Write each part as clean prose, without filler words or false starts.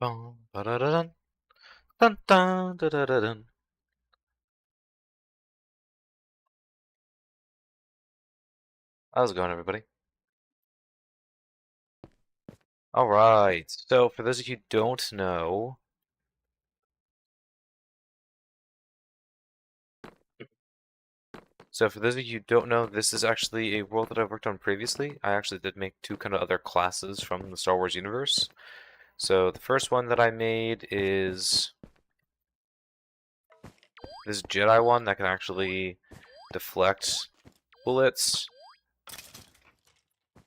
Bum, ba-da-da-dun, dun, dun, da-da-da-dun. How's it going, everybody? All right. So, for those of you who don't know, this is actually a world that I've worked on previously. I actually did make two kind of other classes from the Star Wars universe. So, the first one that I made is this Jedi one that can actually deflect bullets.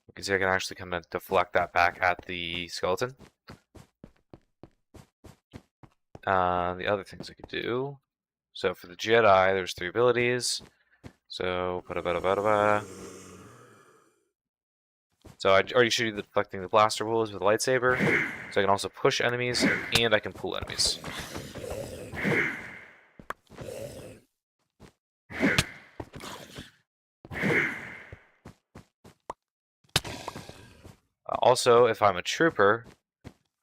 You can see I can actually kind of deflect that back at the skeleton. The other things I could do. So for the Jedi, there's three abilities. So So I already showed you the deflecting the blaster bullets with a lightsaber. So I can also push enemies and I can pull enemies. Also, if I'm a trooper,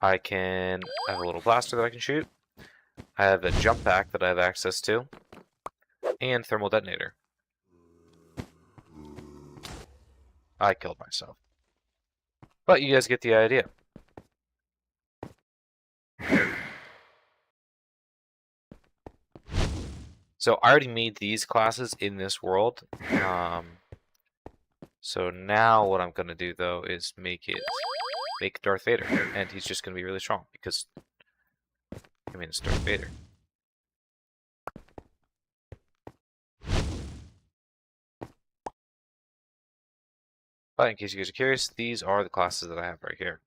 I have a little blaster that I can shoot. I have a jump pack that I have access to, and thermal detonator. I killed myself. But you guys get the idea. So I already made these classes in this world. So now what I'm gonna do though is make Darth Vader, and he's just gonna be really strong because I mean it's Darth Vader. But in case you guys are curious, these are the classes that I have right here.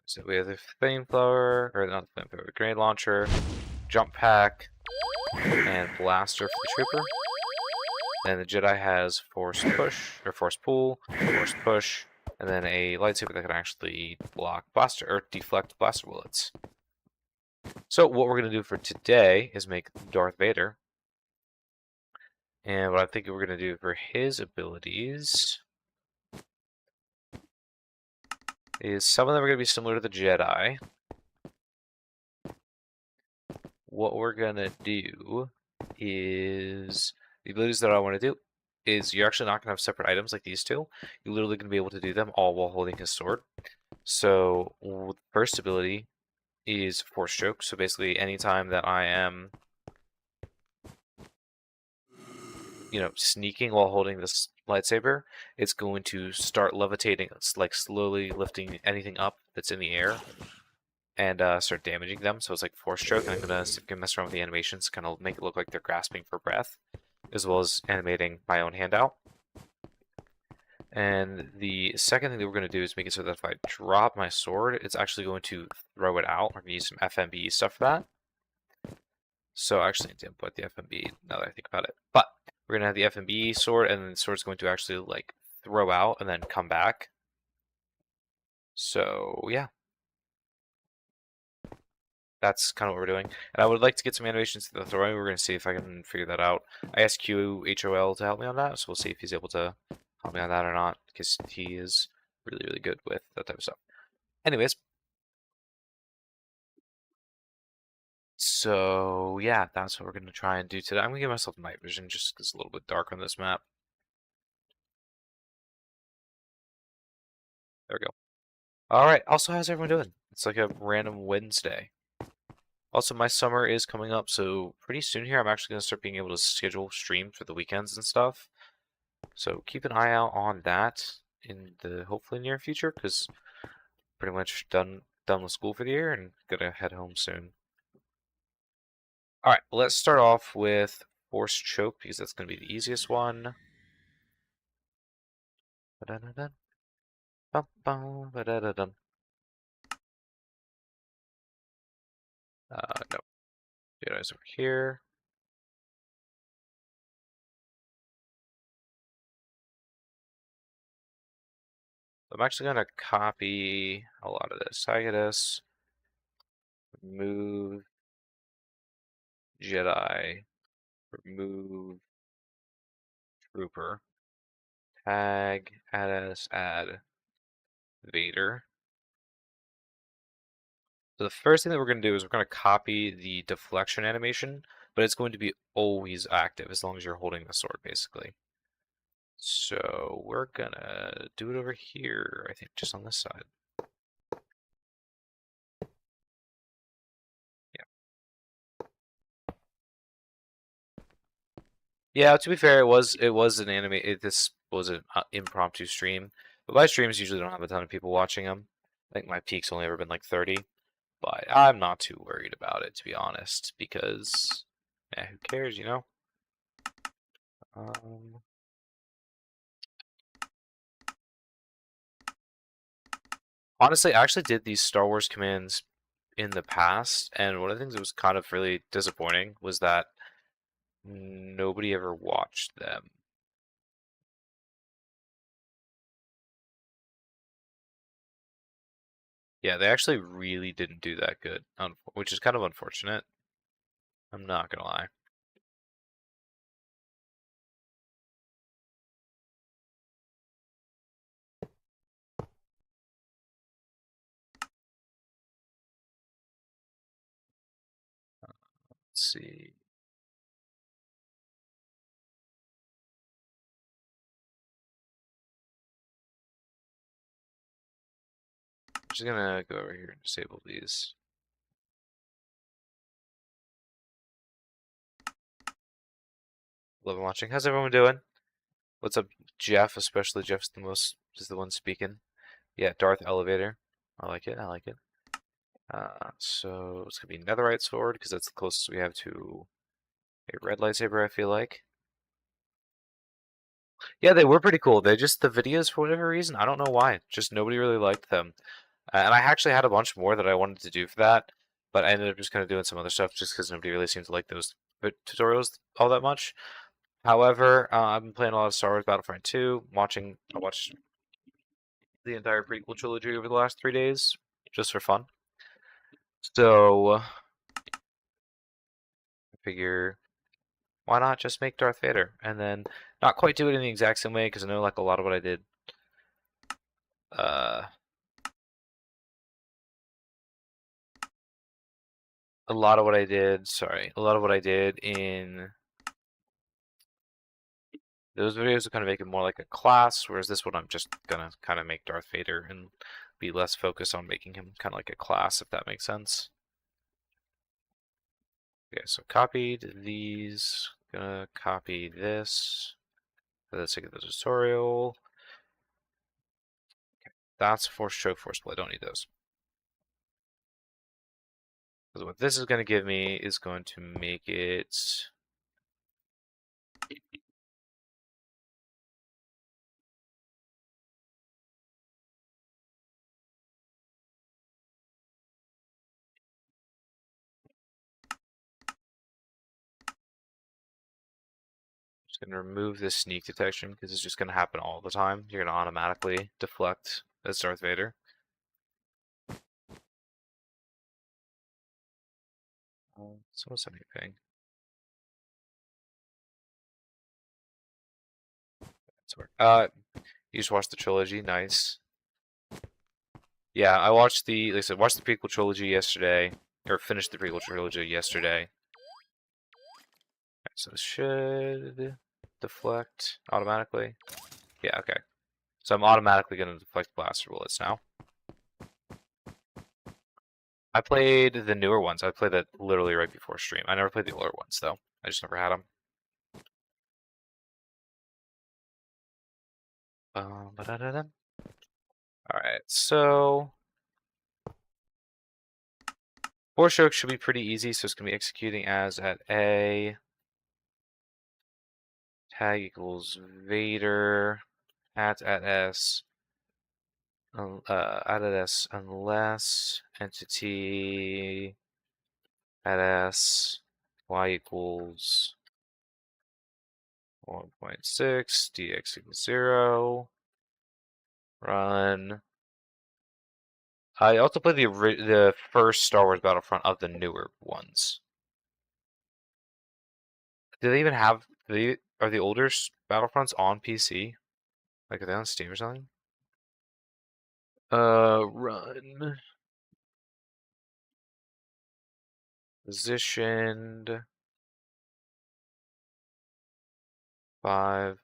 So we have the flamethrower, or not the flamethrower, the grenade launcher, jump pack, and blaster for the trooper. Then the Jedi has force push, or force pull, force push, and then a lightsaber that can actually block blaster, or deflect blaster bullets. So what we're going to do for today is make Darth Vader. And what I think we're going to do for his abilities is some of them are going to be similar to the Jedi. What we're going to do is the abilities that I want to do is you're actually not going to have separate items like these two. You're literally going to be able to do them all while holding his sword. So the first ability is Force Choke. So basically anytime that I am sneaking while holding this lightsaber, it's going to start levitating. It's like slowly lifting anything up that's in the air and start damaging them. So it's like force choke, and I'm gonna see if I can mess around with the animations, kind of make it look like they're grasping for breath, as well as animating my own hand out. And the second thing that we're going to do is make it so that if I drop my sword, it's actually going to throw it out. We're going to use some FMB stuff for that. So I actually need to input the FMB now that I think about it. But we're going to have the FMB sword, and then the sword's going to actually like throw out and then come back. So yeah. That's kind of what we're doing. And I would like to get some animations to the throwing. We're going to see if I can figure that out. I asked QHOL to help me on that, so we'll see if he's able to help me on that or not, because he is really, really good with that type of stuff. Anyways. So, yeah, that's what we're going to try and do today. I'm going to give myself night vision just because it's a little bit dark on this map. There we go. Alright, also, how's everyone doing? It's like a random Wednesday. Also, my summer is coming up, so pretty soon here I'm actually going to start being able to schedule streams for the weekends and stuff. So keep an eye out on that in the hopefully near future, because pretty much done with school for the year and gonna head home soon. All right, let's start off with Force Choke because that's gonna be the easiest one. No, Jedi's over here. I'm actually gonna copy a lot of this. I get this. Remove Jedi. Remove Trooper. Tag, add as, add Vader. So the first thing that we're going to do is we're going to copy the deflection animation, but it's going to be always active as long as you're holding the sword, basically. So we're going to do it over here, I think, just on this side. Yeah. Yeah, to be fair, it was an anime. This was an impromptu stream, but my streams usually don't have a ton of people watching them. I think my peak's only ever been like 30. But I'm not too worried about it, to be honest, because, who cares, you know? Um, Honestly, I actually did these Star Wars commands in the past, and one of the things that was kind of really disappointing was that nobody ever watched them. Yeah, they actually really didn't do that good, which is kind of unfortunate. I'm not gonna lie. Let's see. I'm just gonna go over here and disable these. Love watching. How's everyone doing? What's up, Jeff? Especially Jeff's is the one speaking. Yeah, Darth Elevator. I like it. I like it. So it's gonna be Netherite sword because that's the closest we have to a red lightsaber, I feel like. Yeah, they were pretty cool. The videos, for whatever reason, I don't know why, just nobody really liked them. And I actually had a bunch more that I wanted to do for that, but I ended up just kind of doing some other stuff just because nobody really seemed to like those tutorials all that much. However, I've been playing a lot of Star Wars Battlefront 2, I watched the entire prequel trilogy over the last 3 days, just for fun. So, I figure why not just make Darth Vader and then not quite do it in the exact same way because I know like a lot of what I did uh a lot of what I did, sorry, a lot of what I did in those videos are kind of make it more like a class, whereas this one I'm just gonna kind of make Darth Vader and be less focused on making him kind of like a class, if that makes sense. Okay, so copied these, gonna copy this for the sake of the tutorial. Okay, that's Force Choke, Force Split, I don't need those. Because what this is going to give me is going to make it just going to remove this sneak detection because it's just going to happen all the time. You're going to automatically deflect as Darth Vader. So what's anything? You just watched the trilogy, nice. Yeah, I watched like I said, watched the prequel trilogy yesterday, or finished the prequel trilogy yesterday. Right, so this should deflect automatically. Yeah, okay. So I'm automatically going to deflect blaster bullets now. I played the newer ones. I played that literally right before stream. I never played the older ones, though. I just never had them. Alright, so Force Choke should be pretty easy, so it's going to be executing as at A. Tag equals Vader. At S. At S unless entity at S Y equals 1.6 dx equals 0. Run. I also played the first Star Wars Battlefront of the newer ones. Do they even have are the older Battlefronts on PC? Like, are they on Steam or something? Run. Positioned. 5.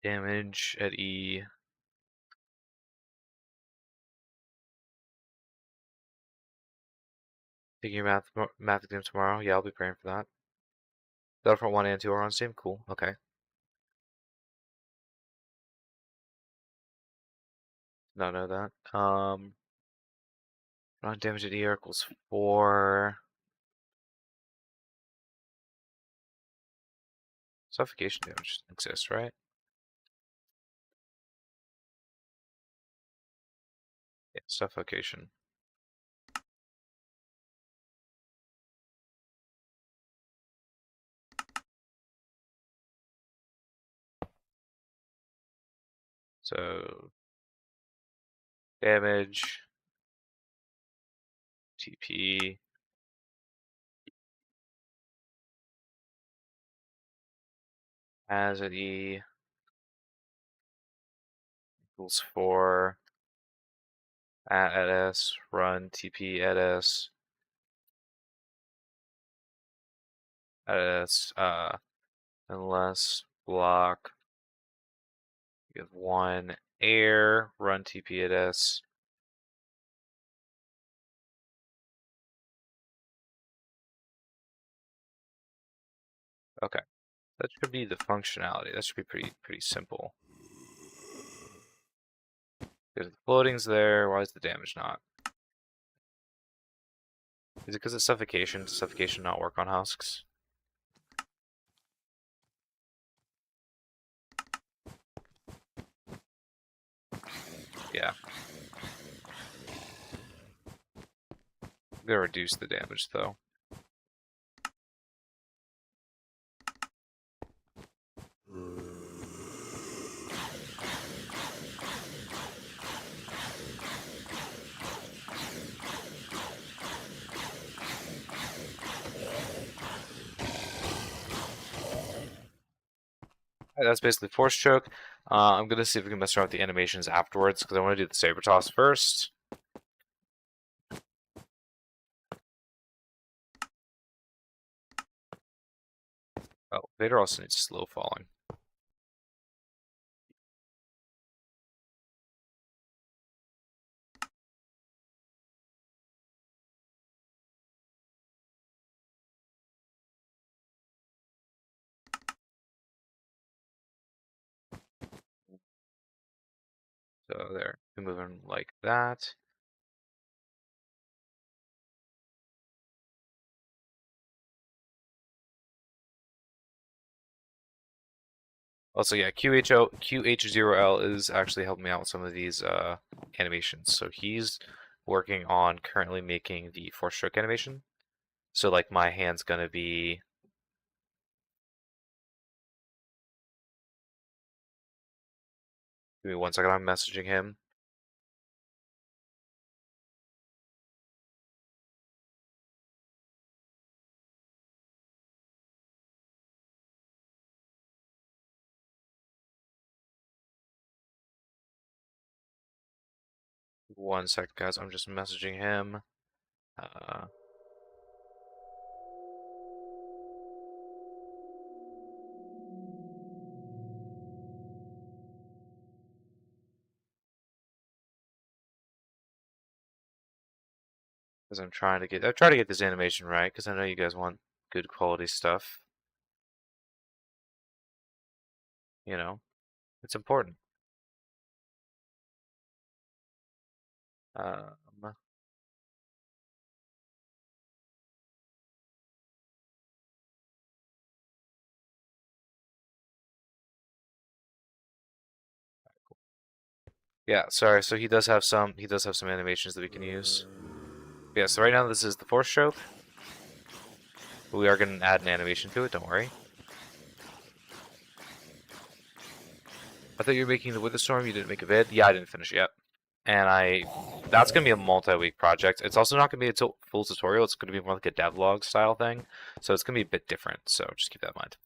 Damage at E. Taking your math exam tomorrow. Yeah, I'll be praying for that. Battlefront 1 and 2 are on Steam. Cool. Okay. Not know that. Run damage at E equals 4. Suffocation damage exists, right? Yeah, suffocation. So damage, TP, as at E equals 4. At S, run TP at S. At S, unless block, give 1 air, run TP at S. Okay, that should be the functionality. That should be pretty simple. Because the floating's there, why is the damage not? Is it because it's suffocation? Does suffocation not work on husks? Yeah. I'm gonna reduce the damage though. Alright, that's basically force choke. I'm gonna see if we can mess around with the animations afterwards because I want to do the saber toss first. Oh, Vader also needs slow falling. So there, moving like that. Also, yeah, QH0L is actually helping me out with some of these animations. So he's working on currently making the force stroke animation. So like my hand's gonna be. Give me 1 second. I'm messaging him. One second, guys. I'm just messaging him. Uh, because I'm trying to get this animation right because I know you guys want good quality stuff. You know, it's important. Um, yeah, sorry. So he does have some animations that we can use. Yeah, so right now this is the force choke. We are going to add an animation to it, don't worry. I thought you were making the Wither Storm, you didn't make a vid? Yeah, I didn't finish it yet. And that's going to be a multi-week project. It's also not going to be a full tutorial, it's going to be more like a devlog style thing. So it's going to be a bit different, so just keep that in mind.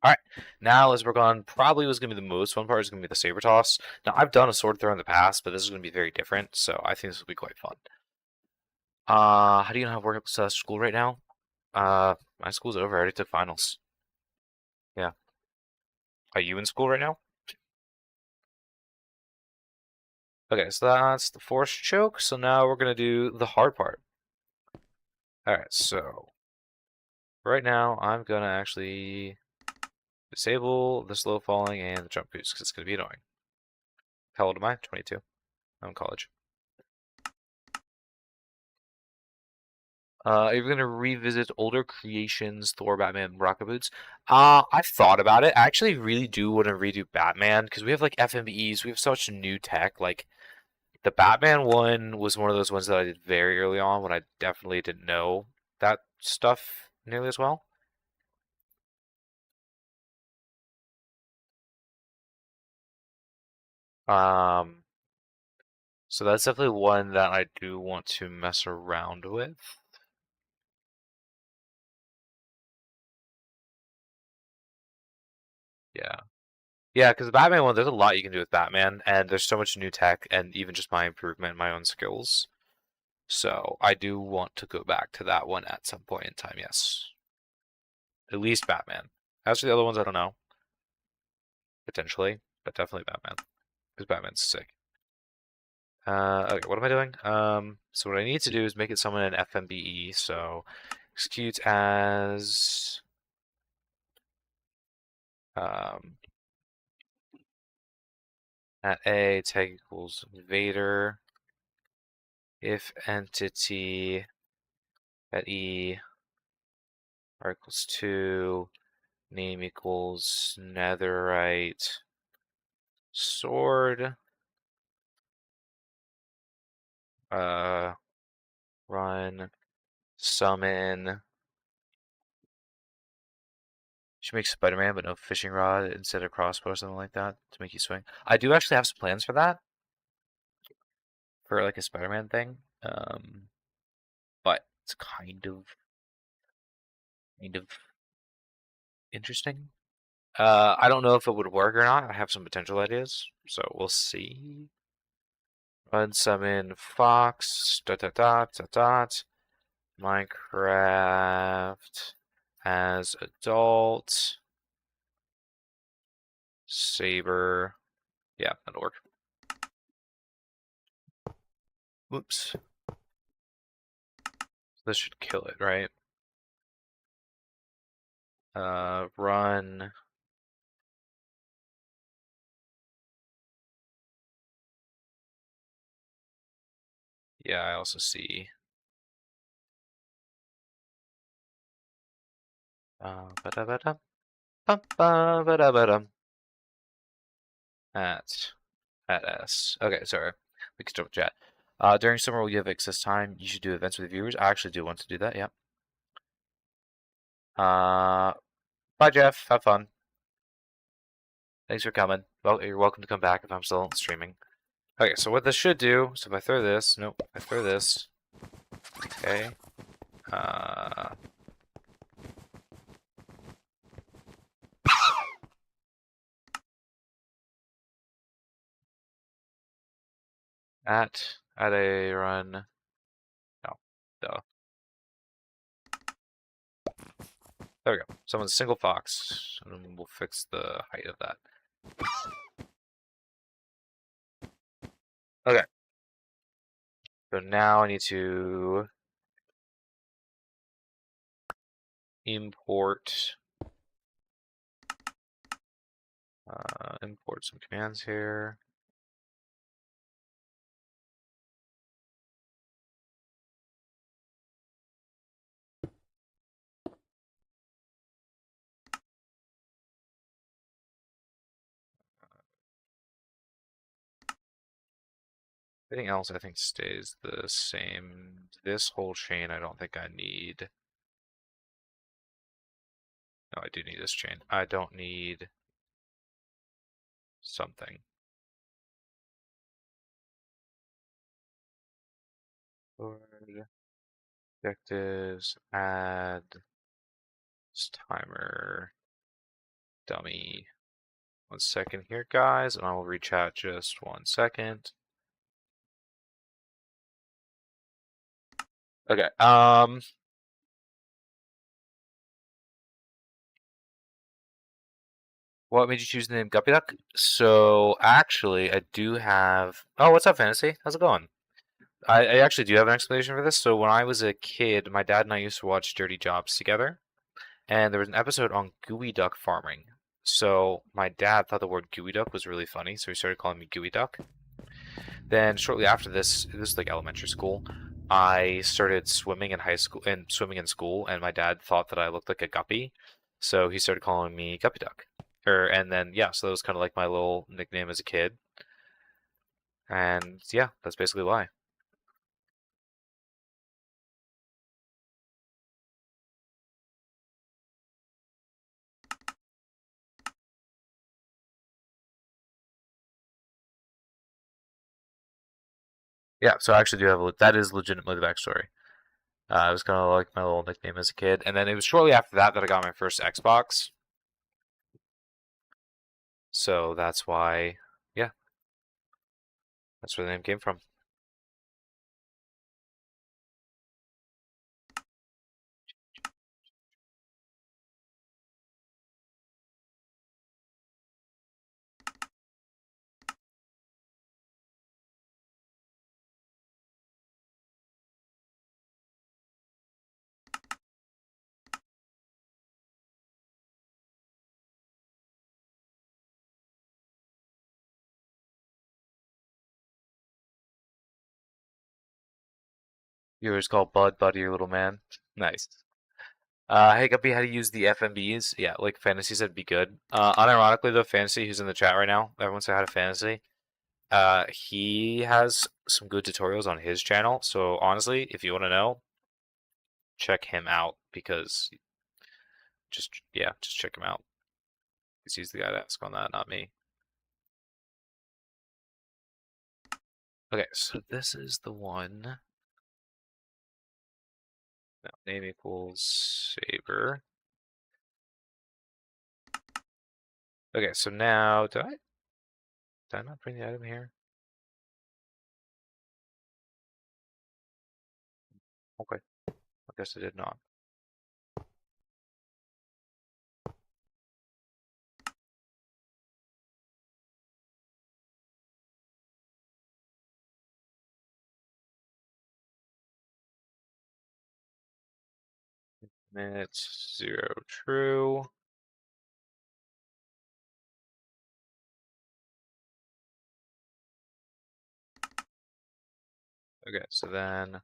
All right, now as we're going, probably was going to be the most fun part is going to be the saber toss. Now I've done a sword throw in the past, but this is going to be very different, so I think this will be quite fun. How do you know how it works school right now? My school's over. I already took finals. Yeah. Are you in school right now? Okay, so that's the force choke. So now we're gonna do the hard part. All right, so right now I'm gonna actually disable the slow falling and the jump boost because it's gonna be annoying. How old am I? 22. I'm in college. Are you gonna revisit older creations, Thor, Batman, Rocket Boots? I've thought about it. I actually really do want to redo Batman because we have like FMBEs, we have so much new tech. Like the Batman one was one of those ones that I did very early on when I definitely didn't know that stuff nearly as well. Um, so that's definitely one that I do want to mess around with. Yeah. Yeah, because the Batman one, there's a lot you can do with Batman, and there's so much new tech, and even just my improvement in my own skills. So I do want to go back to that one at some point in time, yes. At least Batman. As for the other ones, I don't know. Potentially, but definitely Batman. Because Batman's sick. Okay, what am I doing? So what I need to do is make it summon an FMBE, so execute as um, at A, tag equals Vader, if entity at E, R equals 2, name equals netherite sword, uh, run, summon. Should make Spider-Man, but no fishing rod instead of crossbow or something like that to make you swing. I do actually have some plans for that, for like a Spider-Man thing. But it's kind of interesting. I don't know if it would work or not. I have some potential ideas, so we'll see. Unsummon Fox. Dot dot dot dot dot. Minecraft as adult. Saber. Yeah, that'll work. Whoops. This should kill it, right? Run. Yeah, I also see. Ba-da-ba-dum, ba-ba-ba-da-ba-dum. At at S. Okay, sorry. We can start with chat. During summer, we have excess time. You should do events with viewers. I actually do want to do that. Yeah. Uh, Bye, Jeff. Have fun. Thanks for coming. Well, you're welcome to come back if I'm still streaming. Okay, so what this should do, so if I throw this, nope, I throw this. Okay. Uh, at a run. No, duh. There we go. Someone's single fox, and we'll fix the height of that. Okay. So now I need to import import some commands here. Everything else I think stays the same. This whole chain I don't think I need. No, I do need this chain. I don't need something. Board, objectives, add timer. dummy. 1 second here, guys, and I will rechat just 1 second. Okay. What made you choose the name Guppy Duck? So actually, I do have. Oh, what's up, Fantasy? How's it going? I actually do have an explanation for this. So when I was a kid, my dad and I used to watch Dirty Jobs together, and there was an episode on gooey duck farming. So my dad thought the word gooey duck was really funny, so he started calling me Gooey Duck. Then shortly after this was like elementary school, I started swimming in high school and swimming in school, and my dad thought that I looked like a guppy, so he started calling me Guppy Duck. And then yeah, so that was kind of like my little nickname as a kid, and yeah, that's basically why. Yeah, so I actually do have that is legitimately the backstory. It was kind of like my little nickname as a kid, and then it was shortly after that that I got my first Xbox. So that's why, yeah, that's where the name came from. You were just called Bud, Buddy, your little man. Nice. Hey Guppy, how to use the FMBs? Yeah, like Fantasy said, be good. Unironically though, Fantasy, who's in the chat right now, everyone say hi to Fantasy. He has some good tutorials on his channel. So honestly, if you want to know, check him out because just check him out. Because he's the guy to ask on that, not me. Okay, so this is the one. Now, name equals Saber. Okay, so now did I not bring the item here? Okay, I guess I did not. Minutes 0 true. Okay, so then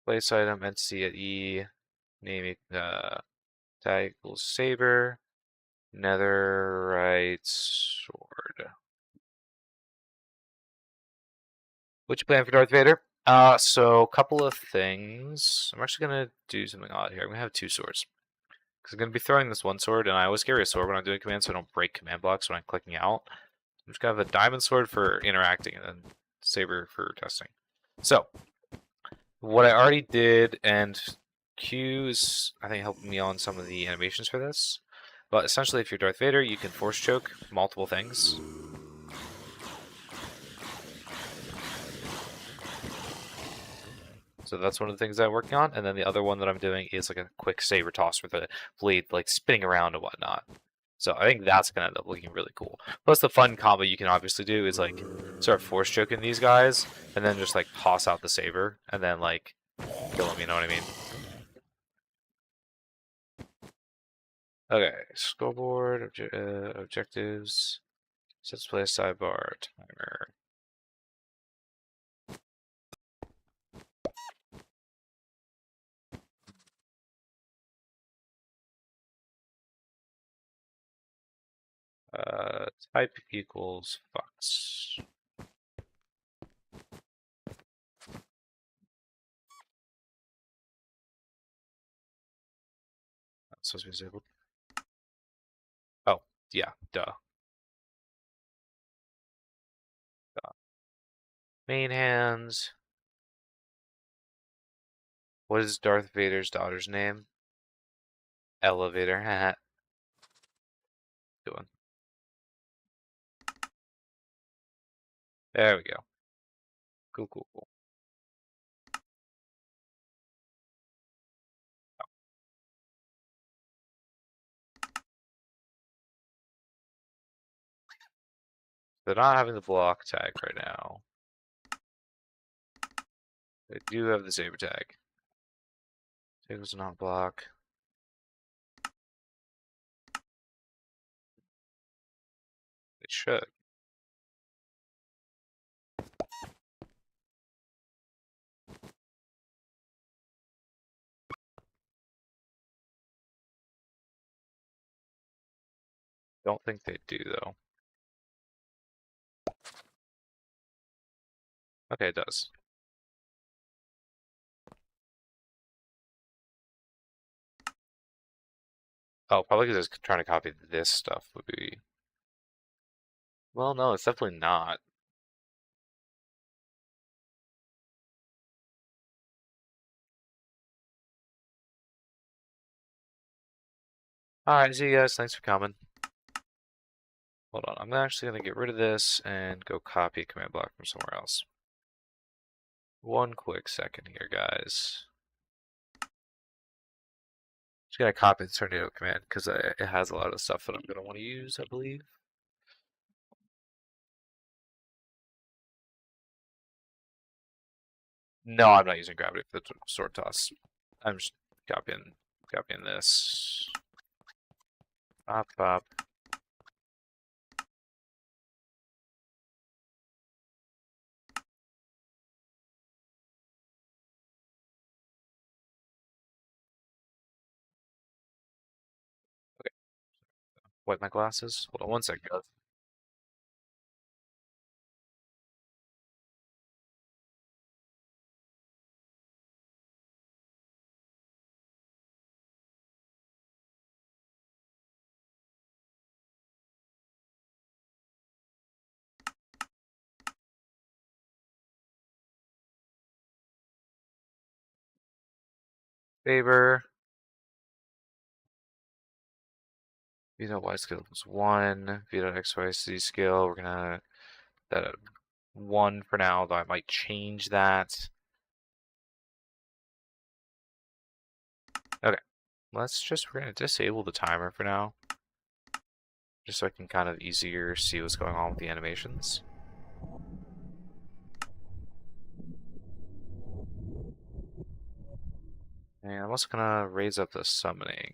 place item entity at E, name tag equals Saber, netherite sword. What's your plan for Darth Vader? So a couple of things. I'm actually gonna do something odd here. I'm gonna have two swords. Because I'm gonna be throwing this one sword, and I always carry a sword when I'm doing commands so I don't break command blocks when I'm clicking out. I'm just gonna have a diamond sword for interacting and then saber for testing. So what I already did, and Q is, I think, helping me on some of the animations for this. But essentially, if you're Darth Vader, you can force choke multiple things. So that's one of the things I'm working on. And then the other one that I'm doing is like a quick saber toss with the blade like spinning around and whatnot. So I think that's gonna end up looking really cool. Plus the fun combo you can obviously do is like start force choking these guys and then just like toss out the saber and then like kill them, you know what I mean? Okay, scoreboard, objectives, sets play sidebar, timer. Type equals Fox. That's supposed to be disabled. Oh, yeah, duh. Main hands. What is Darth Vader's daughter's name? Elevator hat. Doing. There we go. Cool, cool, cool. They're not having the block tag right now. They do have the Saber tag. It was not block. They should. Don't think they do though. Okay, it does. Oh, probably because it's trying to copy this stuff would be. Well, no, it's definitely not. Alright, see you guys. Thanks for coming. Hold on, I'm actually going to get rid of this and go copy a command block from somewhere else. One quick second here, guys. Just gonna copy the tornado command because it has a lot of stuff that I'm gonna want to use, I believe. No, I'm not using gravity for the sword toss. I'm just copying this. Bop, bop. Okay, wipe my glasses. Hold on one second, guys. Saber. Vito Y skill was 1. Vito XYZ skill, we're gonna that at 1 for now, though I might change that. Okay, we're gonna disable the timer for now. Just so I can kind of easier see what's going on with the animations. And I'm also gonna raise up the summoning.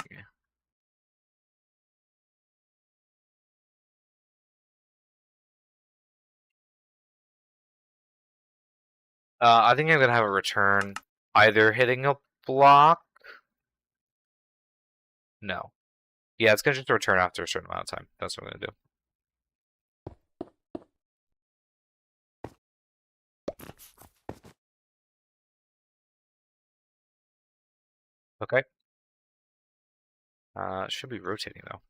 I think I'm gonna have a return either hitting a block. No. Yeah, it's gonna just return after a certain amount of time. That's what I'm gonna do. Okay. It should be rotating though.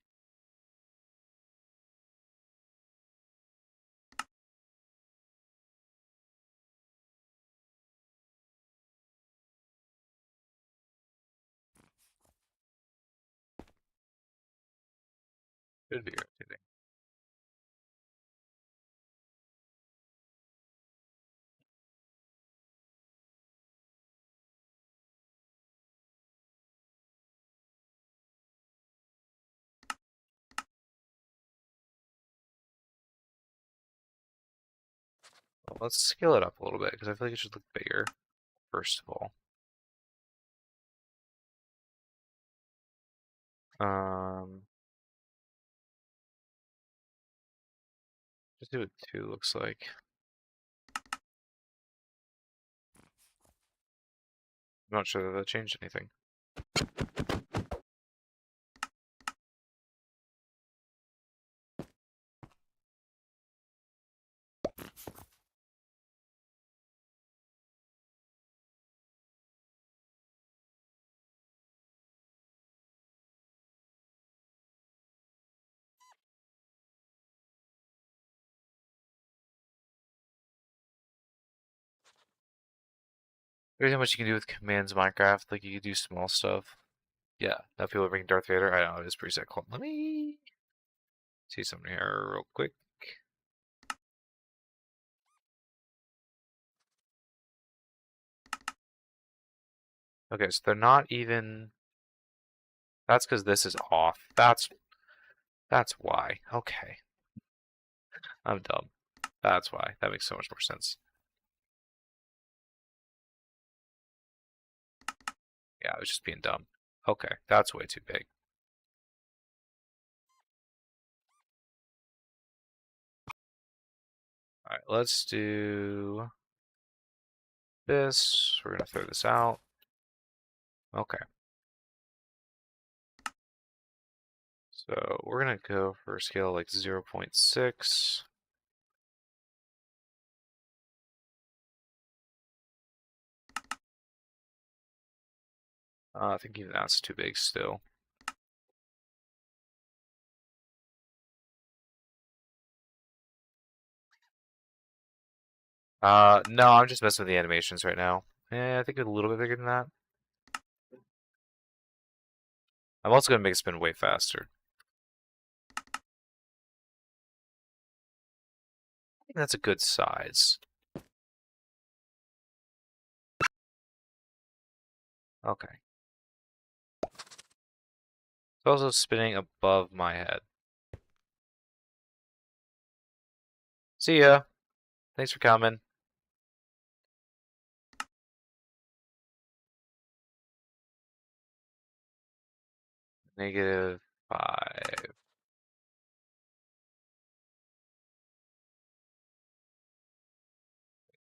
Should be rotating. Well, let's scale it up a little bit because I feel like it should look bigger, first of all. Just do it 2 looks like. I'm not sure that that changed anything. There's not much you can do with commands Minecraft, like you can do small stuff. Yeah, now people are making Darth Vader. I know, it is pretty sick. Hold on, let me see something here real quick. Okay, so they're not even... That's because this is off. That's why. Okay, I'm dumb. That's why. That makes so much more sense. Yeah, I was just being dumb. Okay, that's way too big. All right, let's do this. We're gonna throw this out. Okay, so we're gonna go for a scale like 0.6. I think even that's too big still. No, I'm just messing with the animations right now. I think a little bit bigger than that. I'm also gonna make it spin way faster. I think that's a good size. Okay. It's also spinning above my head. See ya. Thanks for coming. -5.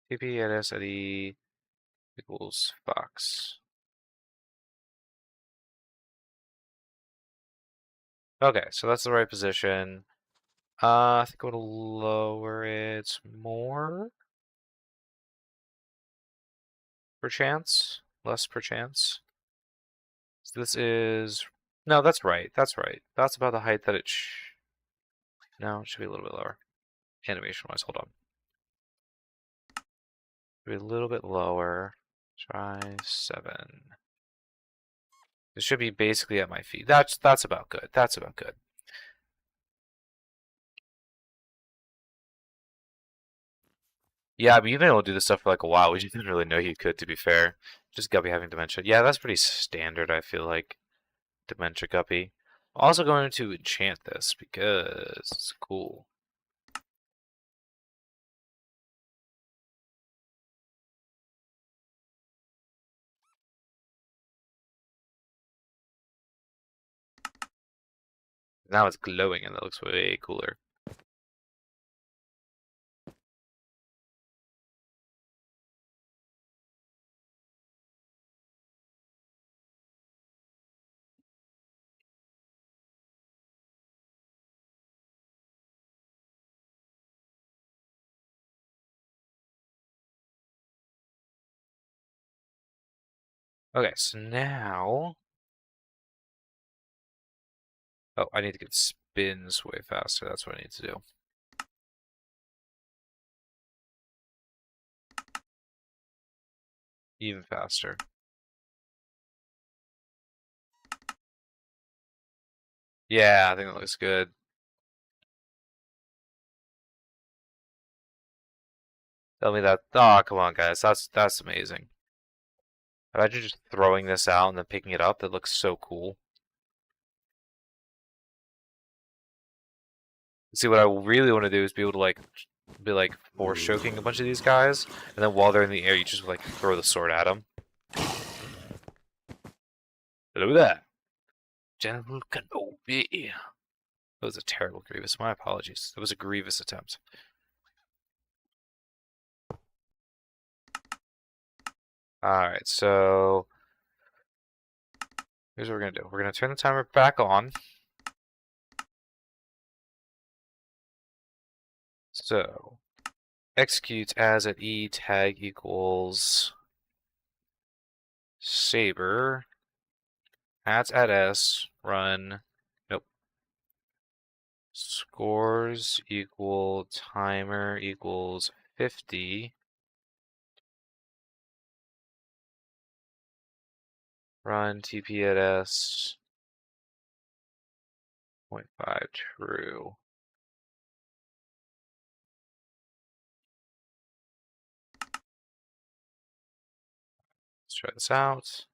TP at S at E equals Fox. Okay, so that's the right position. I think I'm gonna lower it more. Perchance? Less perchance? So this is... No, that's right. That's right. That's about the height that it No, it should be a little bit lower. Animation-wise, hold on. Be a little bit lower. Try 7. It should be basically at my feet. That's about good. That's about good. Yeah, but you've been able to do this stuff for like a while. We just didn't really know you could, to be fair. Just Guppy having dementia. Yeah, that's pretty standard, I feel like. Dementia Guppy. I'm also going to enchant this because it's cool. Now it's glowing and that looks way cooler. Okay, so now... Oh, I need to get spins way faster. That's what I need to do. Even faster. Yeah, I think that looks good. Tell me that. Oh, come on, guys. That's amazing. Imagine just throwing this out and then picking it up. That looks so cool. See, what I really want to do is be able to like be like force choking a bunch of these guys, and then while they're in the air, you just like throw the sword at them. Hello there, General Kenobi. That was a terrible Grievous. My apologies. That was a Grievous attempt. Alright, so here's what we're gonna do. We're gonna turn the timer back on. So executes as at E tag equals Saber. Adds at S, run. Nope. Scores equal timer equals 50. Run TP at S. 0.5 true. Let's try this out.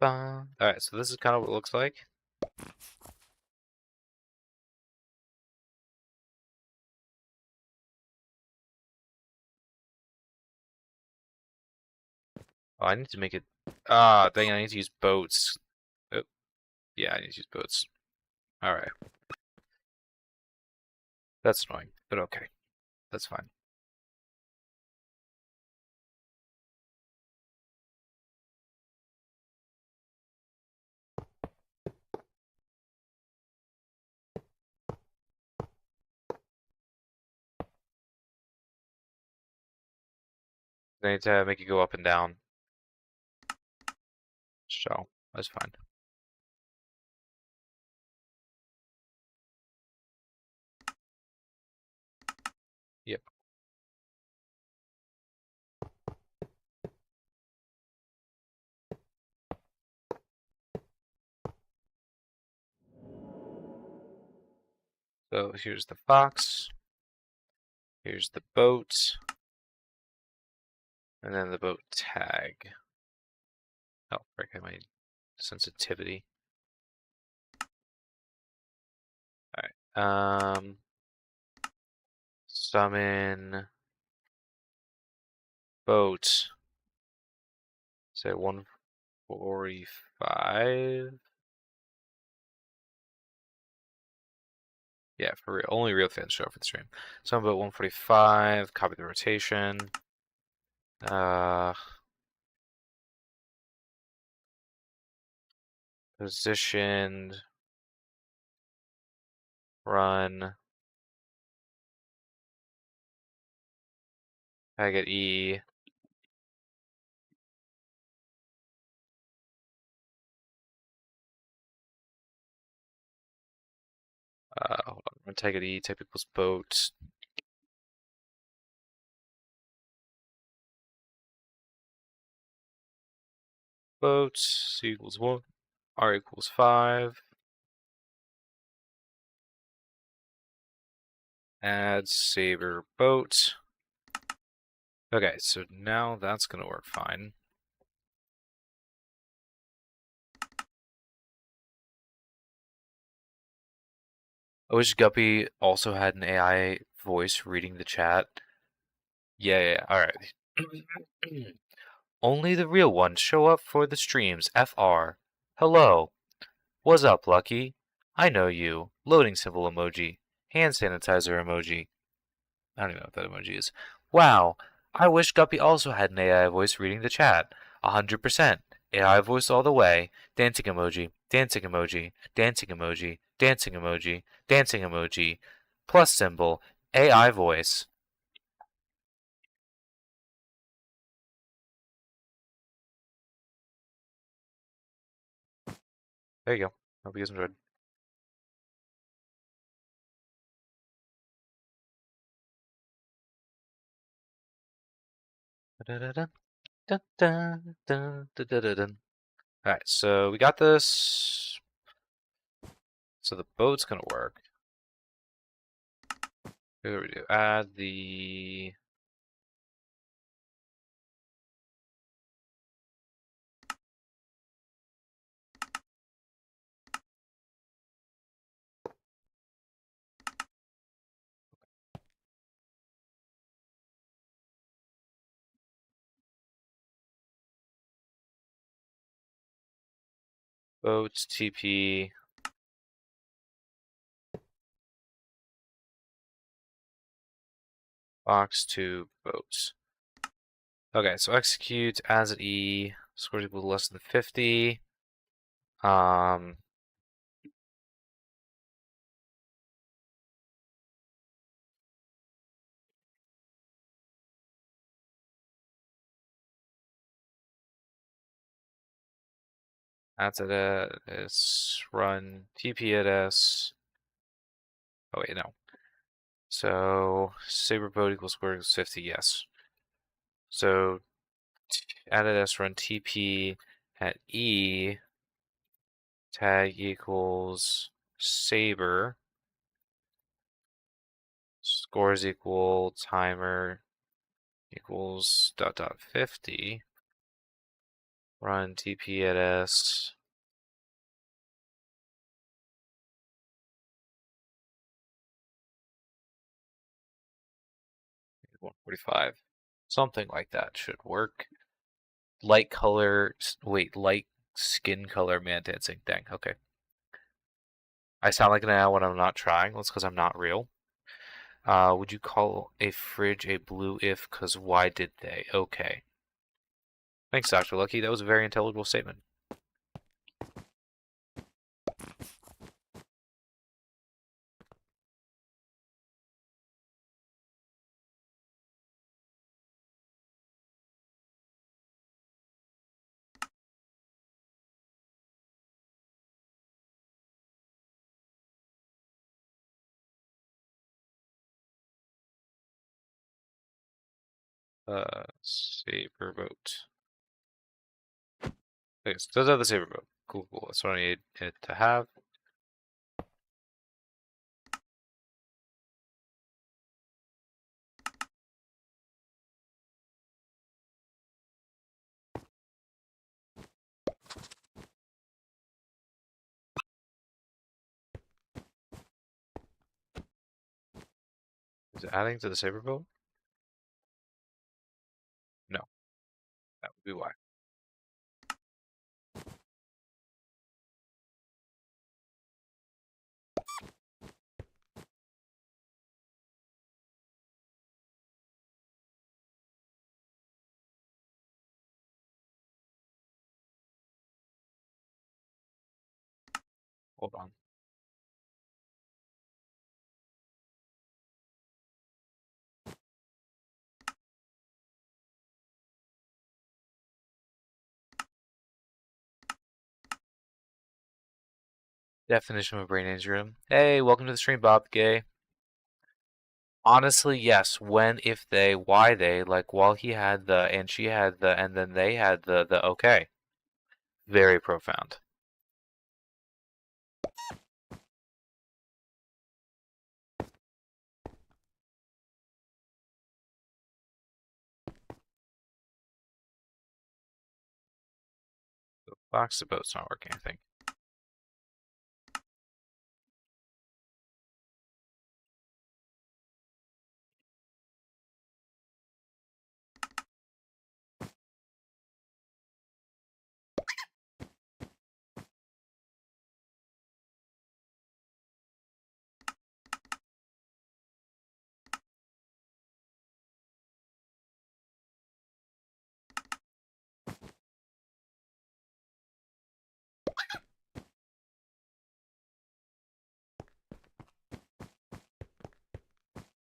Alright, so this is kind of what it looks like. Oh, I need to make it. Ah, dang, I need to use boats. Oh, yeah, I need to use boats. Alright. That's annoying, but okay. That's fine. I need to make it go up and down. So, that's fine. Yep. So here's the fox. Here's the boat. And then the boat tag. Oh, frick, I my sensitivity. Alright. Summon boat. Say 145. Yeah, for real. Only real fans show up for the stream. Summon boat 145. Copy the rotation. Positioned. Run. Tag at E. Hold on. Run tag at E. Type equals boat. Boat. C equals 1. R equals 5. Add Saber boat. Okay, so now that's gonna work fine. I wish Guppy also had an AI voice reading the chat. Yeah, alright. Only the real ones show up for the streams, FR. Hello. What's up, Lucky? I know you. Loading symbol emoji. Hand sanitizer emoji. I don't even know what that emoji is. Wow. I wish Guppy also had an AI voice reading the chat. 100%. AI voice all the way. Dancing emoji. Dancing emoji. Dancing emoji. Dancing emoji. Dancing emoji. Plus symbol. AI voice. There you go. Hope you guys enjoyed. Alright, so we got this. So the boat's gonna work. What do we do? Add the boats TP box to boats. Okay, so execute as at E, score equal to less than 50. Um, that's at S, run TP at S. Oh wait, no. So Saber boat equals square equals 50, yes. So added S run TP at E tag equals Saber. Scores equal timer equals dot dot 50. Run TP at S. 145. Something like that should work. Light color, wait, light skin color man dancing. Dang, okay. I sound like an owl when I'm not trying. That's because I'm not real. Would you call a fridge a blue if? Because why did they? Okay. Thanks, Dr. Lucky. That was a very intelligible statement. Saber boat. Okay, so those are the saber boat. Cool, cool. That's what I need it to have. Is it adding to the saber boat? No, that would be why. Hold on. Definition of a brain injury. Hey, welcome to the stream, Bob Gay. Honestly, yes. When, if they, why they, like while he had the, and she had the, and then they had the okay. Very profound. The box of boat's not working, I think.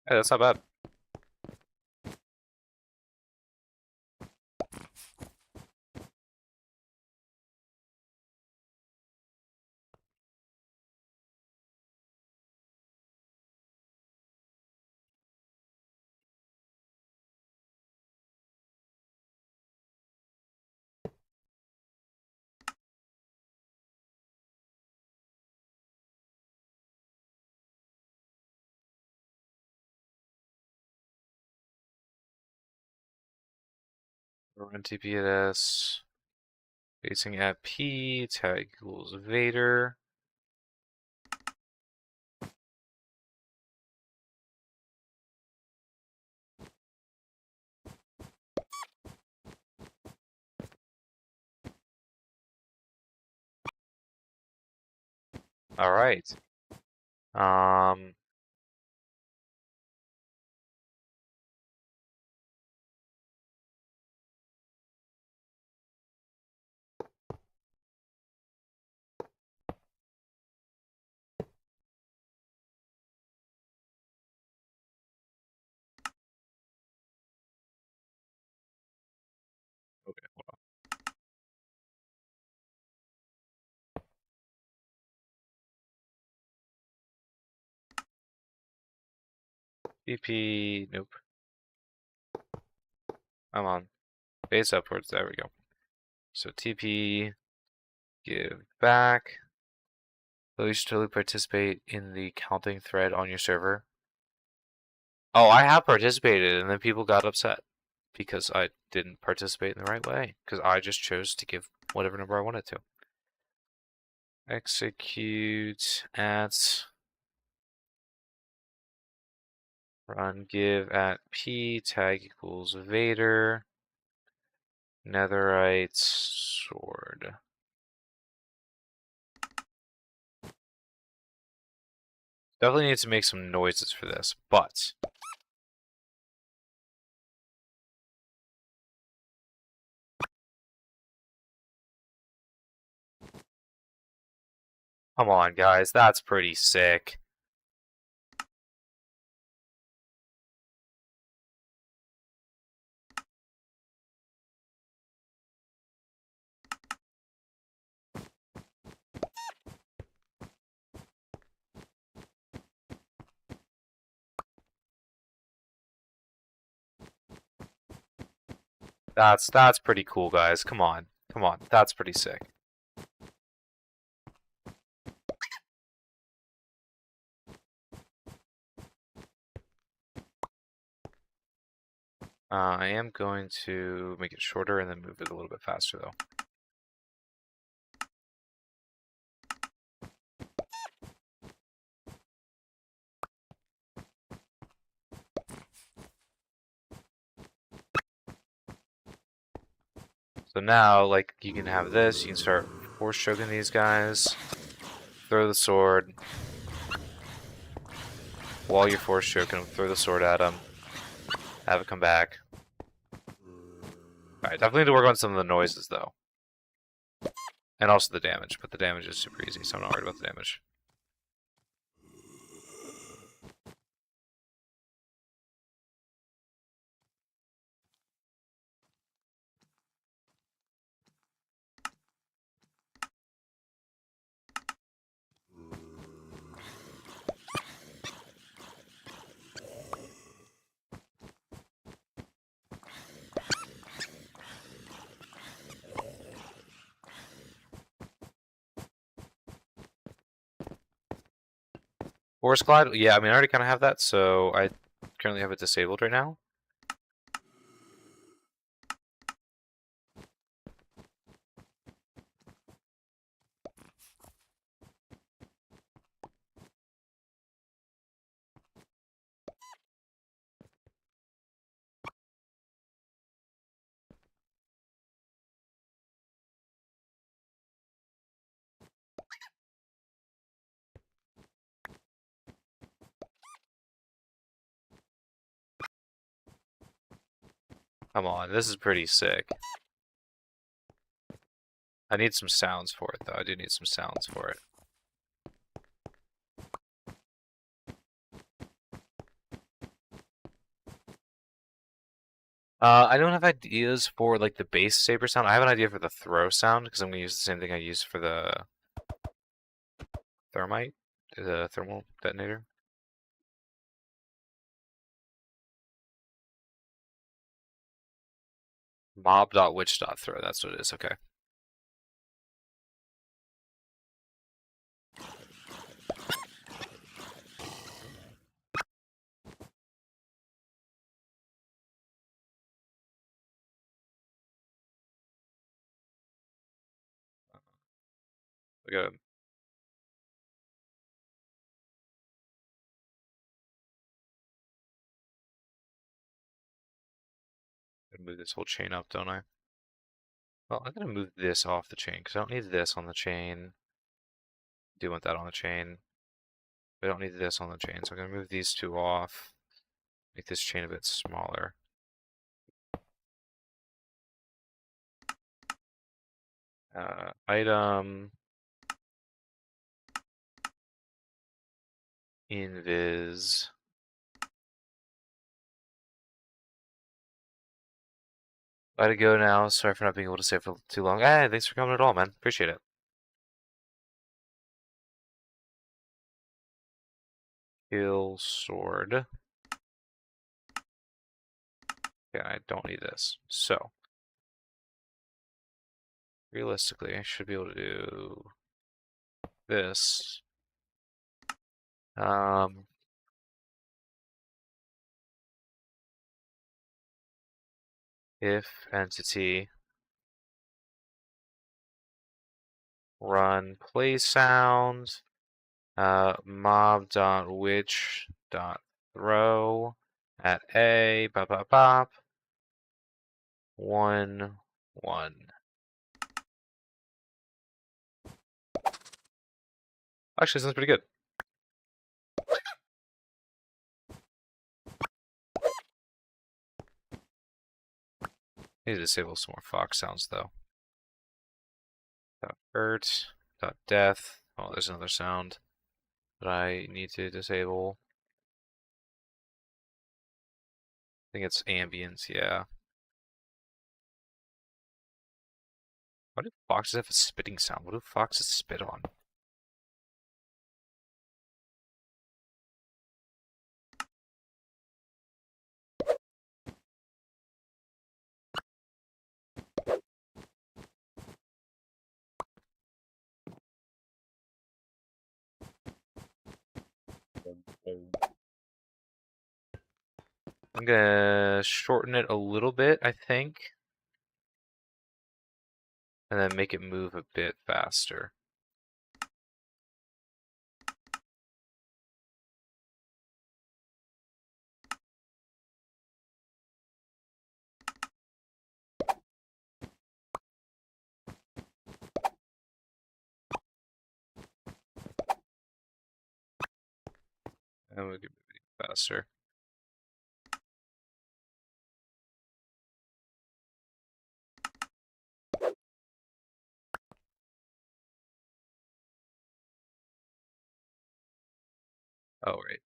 Hey, that's not bad. Run TP at S. Facing at P. Tag equals Vader. All right. Um. Okay, hold on. TP, nope. Come on. Base upwards, there we go. So TP, give back. So you should totally participate in the counting thread on your server. Oh, I have participated, and then people got upset because I didn't participate in the right way, because I just chose to give whatever number I wanted to. Execute at run give at P tag equals Vader netherite sword. Definitely need to make some noises for this, but come on, guys, that's pretty sick. That's pretty cool, guys. Come on. Come on. That's pretty sick. I am going to make it shorter and then move it a little bit faster, though. So now, like, you can have this. You can start force choking these guys. Throw the sword. While you're force choking them, throw the sword at them. Have it come back. Alright, definitely need to work on some of the noises, though. And also the damage, but the damage is super easy, so I'm not worried about the damage. Force Glide? Yeah, I mean, I already kind of have that, so I currently have it disabled right now. Come on, this is pretty sick. I need some sounds for it, though. I do need some sounds for it. I don't have ideas for, like, the base Saber sound. I have an idea for the throw sound, because I'm going to use the same thing I used for the thermite, the thermal detonator. Mob.witch.throw, that's what it is, okay. We got to move this whole chain up, don't I? Well, I'm going to move this off the chain, because I don't need this on the chain. Do want that on the chain. We don't need this on the chain, so I'm going to move these two off. Make this chain a bit smaller. Item invis. Gotta go now. Sorry for not being able to stay for too long. Hey, thanks for coming at all, man. Appreciate it. Kill sword. Okay, I don't need this. So, realistically, I should be able to do this. If entity run play sound mob dot which dot throw at a bop bop bop 1 1. Actually, sounds pretty good. Need to disable some more fox sounds though. Dot hurt, dot death. Oh, there's another sound that I need to disable. I think it's ambience, yeah. Why do foxes have a spitting sound? What do foxes spit on? I'm gonna shorten it a little bit, I think, and then make it move a bit faster. And we can move it faster. Oh, right.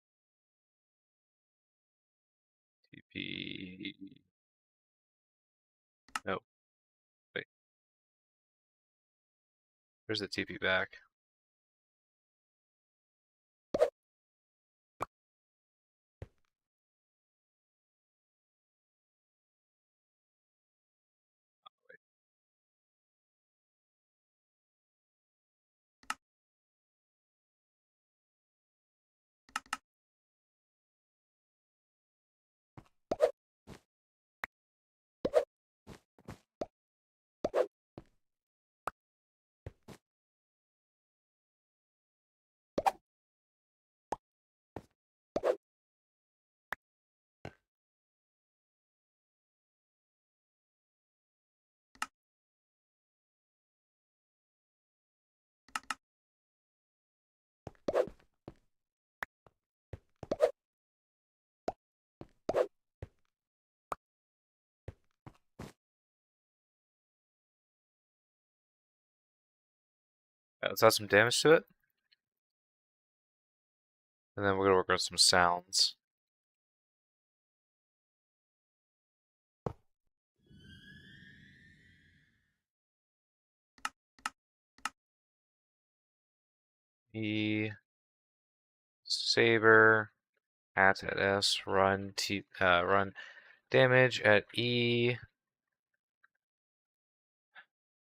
TP. No, wait. Where's the TP back? Let's add some damage to it. And then we're gonna work on some sounds. E Saber at S run run damage at E.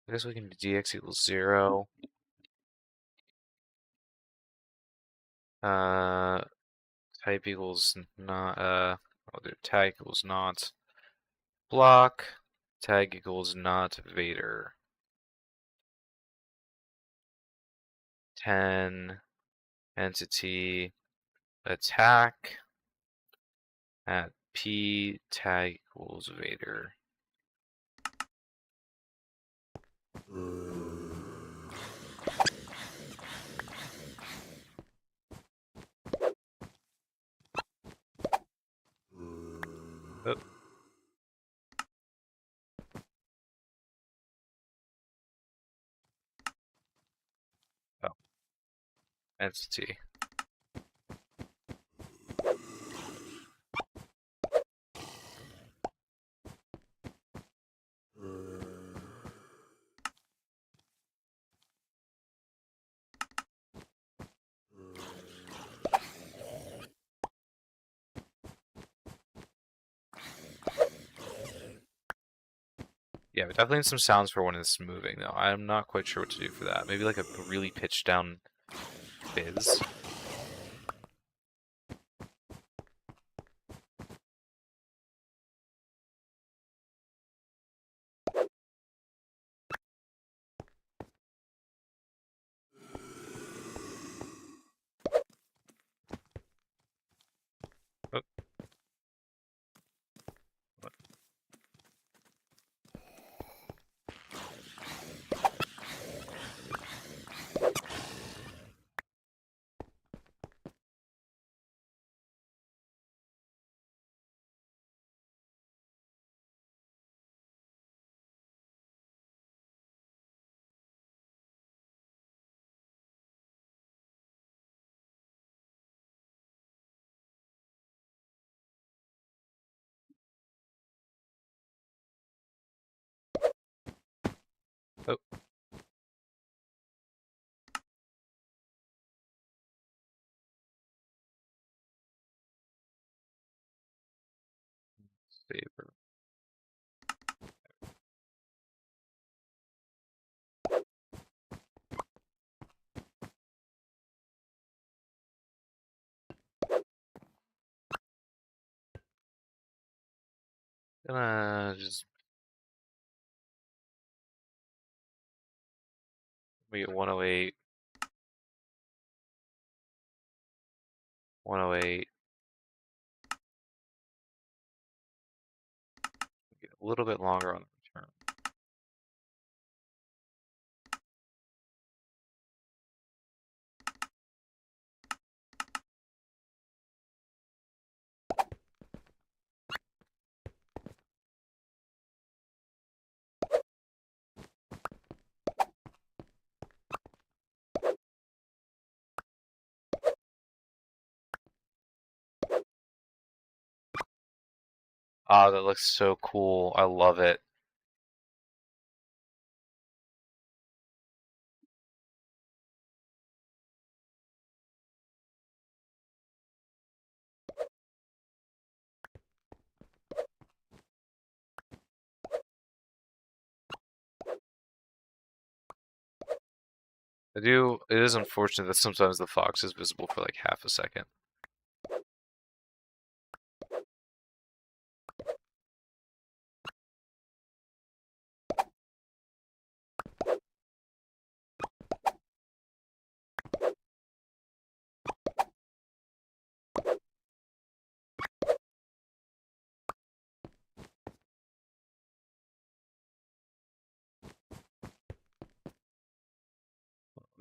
I guess we can do DX equals 0. Type equals not oh, tag equals not block. Tag equals not Vader. 10 entity attack at P tag equals Vader. Oh. Oh. Entity. Yeah, but definitely some sounds for when it's moving, though. I'm not quite sure what to do for that. Maybe like a really pitched down fizz. Oh, oh, Saber. Gonna just we get 108, 108. Get a little bit longer on the return. Ah, that looks so cool. I love it. It is unfortunate that sometimes the fox is visible for like half a second.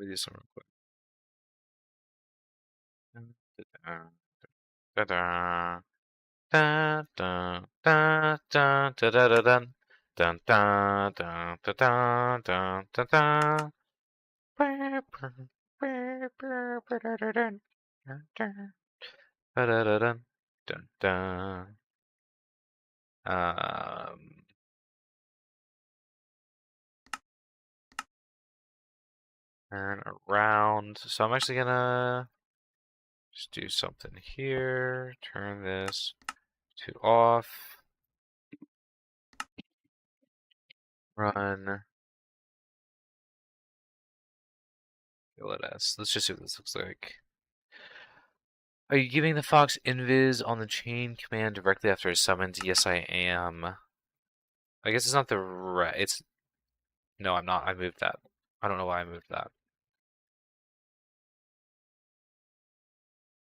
Let me do some real quick. Da-da. Da da da da da da da dun dun da da da da da da da. Ba-da-da-dun, dun, dun. Um, Turn around. So I'm actually gonna just do something here. Turn this to off. Run. Let us. Let's just see what this looks like. Are you giving the fox invis on the chain command directly after it's summoned? Yes, I am. I guess it's not the right. It's no, I'm not. I moved that. I don't know why I moved that.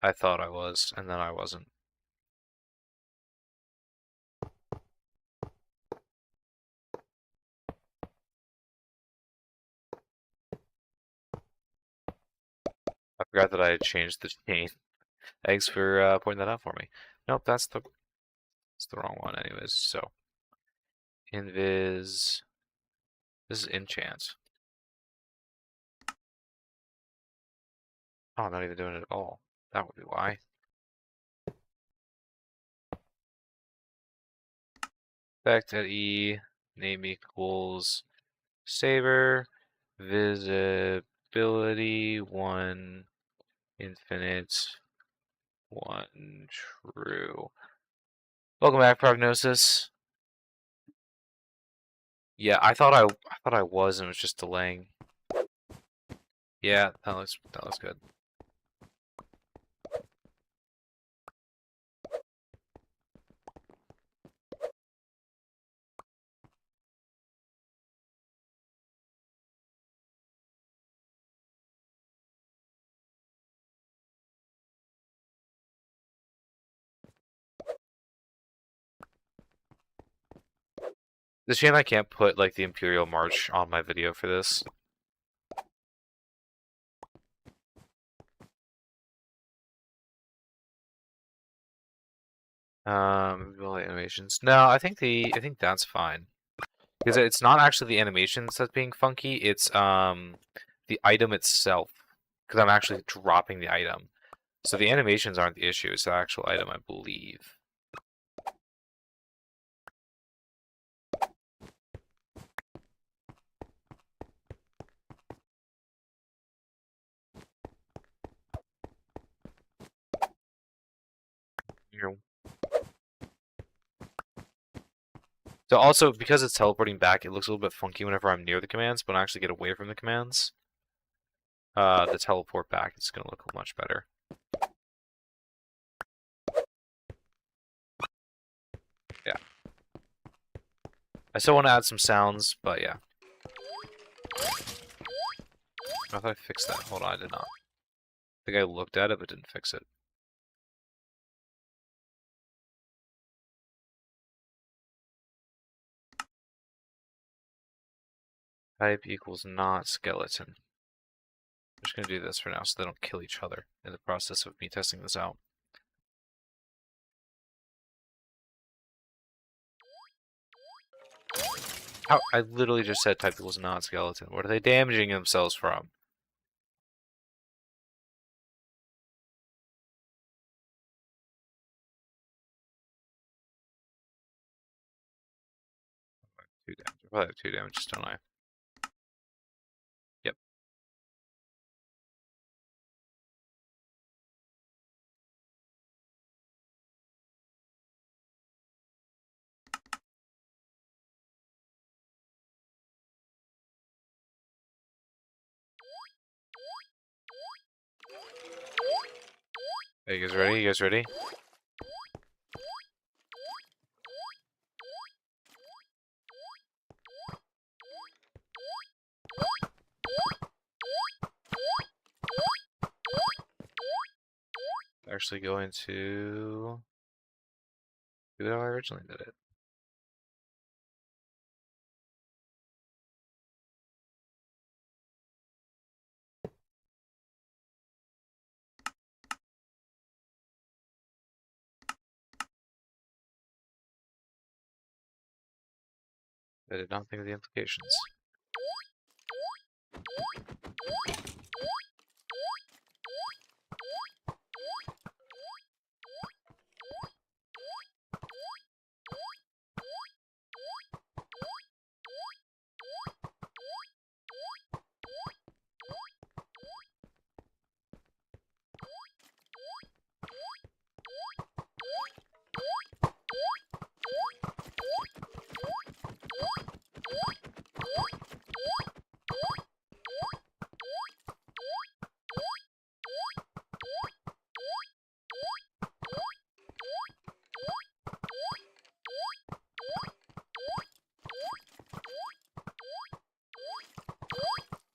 I thought I was, and then I wasn't. I forgot that I had changed the chain. Thanks for pointing that out for me. Nope, that's the wrong one, anyways. So invis. This is enchant. Oh, I'm not even doing it at all. That would be why. Effect at E. Name equals Saber. Visibility 1 infinite 1 true. Welcome back, Prognosis. Yeah, I thought I was, and it was just delaying. Yeah, that looks good. It's a shame I can't put like the Imperial March on my video for this. Well, animations. No, I think that's fine. Because it's not actually the animations that's being funky, it's the item itself. Because I'm actually dropping the item. So the animations aren't the issue, it's the actual item, I believe. Here. So also, because it's teleporting back, it looks a little bit funky whenever I'm near the commands, but when I actually get away from the commands, the teleport back is going to look much better. Yeah. I still want to add some sounds, but yeah. I thought I fixed that. Hold on, I did not. I think I looked at it, but didn't fix it. Type equals not skeleton. I'm just going to do this for now so they don't kill each other in the process of me testing this out. How? I literally just said type equals not skeleton. What are they damaging themselves from? Two damage. I probably have 2 damages, don't I? Yep. Are you guys ready? You guys ready? Actually going to do it how I originally did it. I did not think of the implications.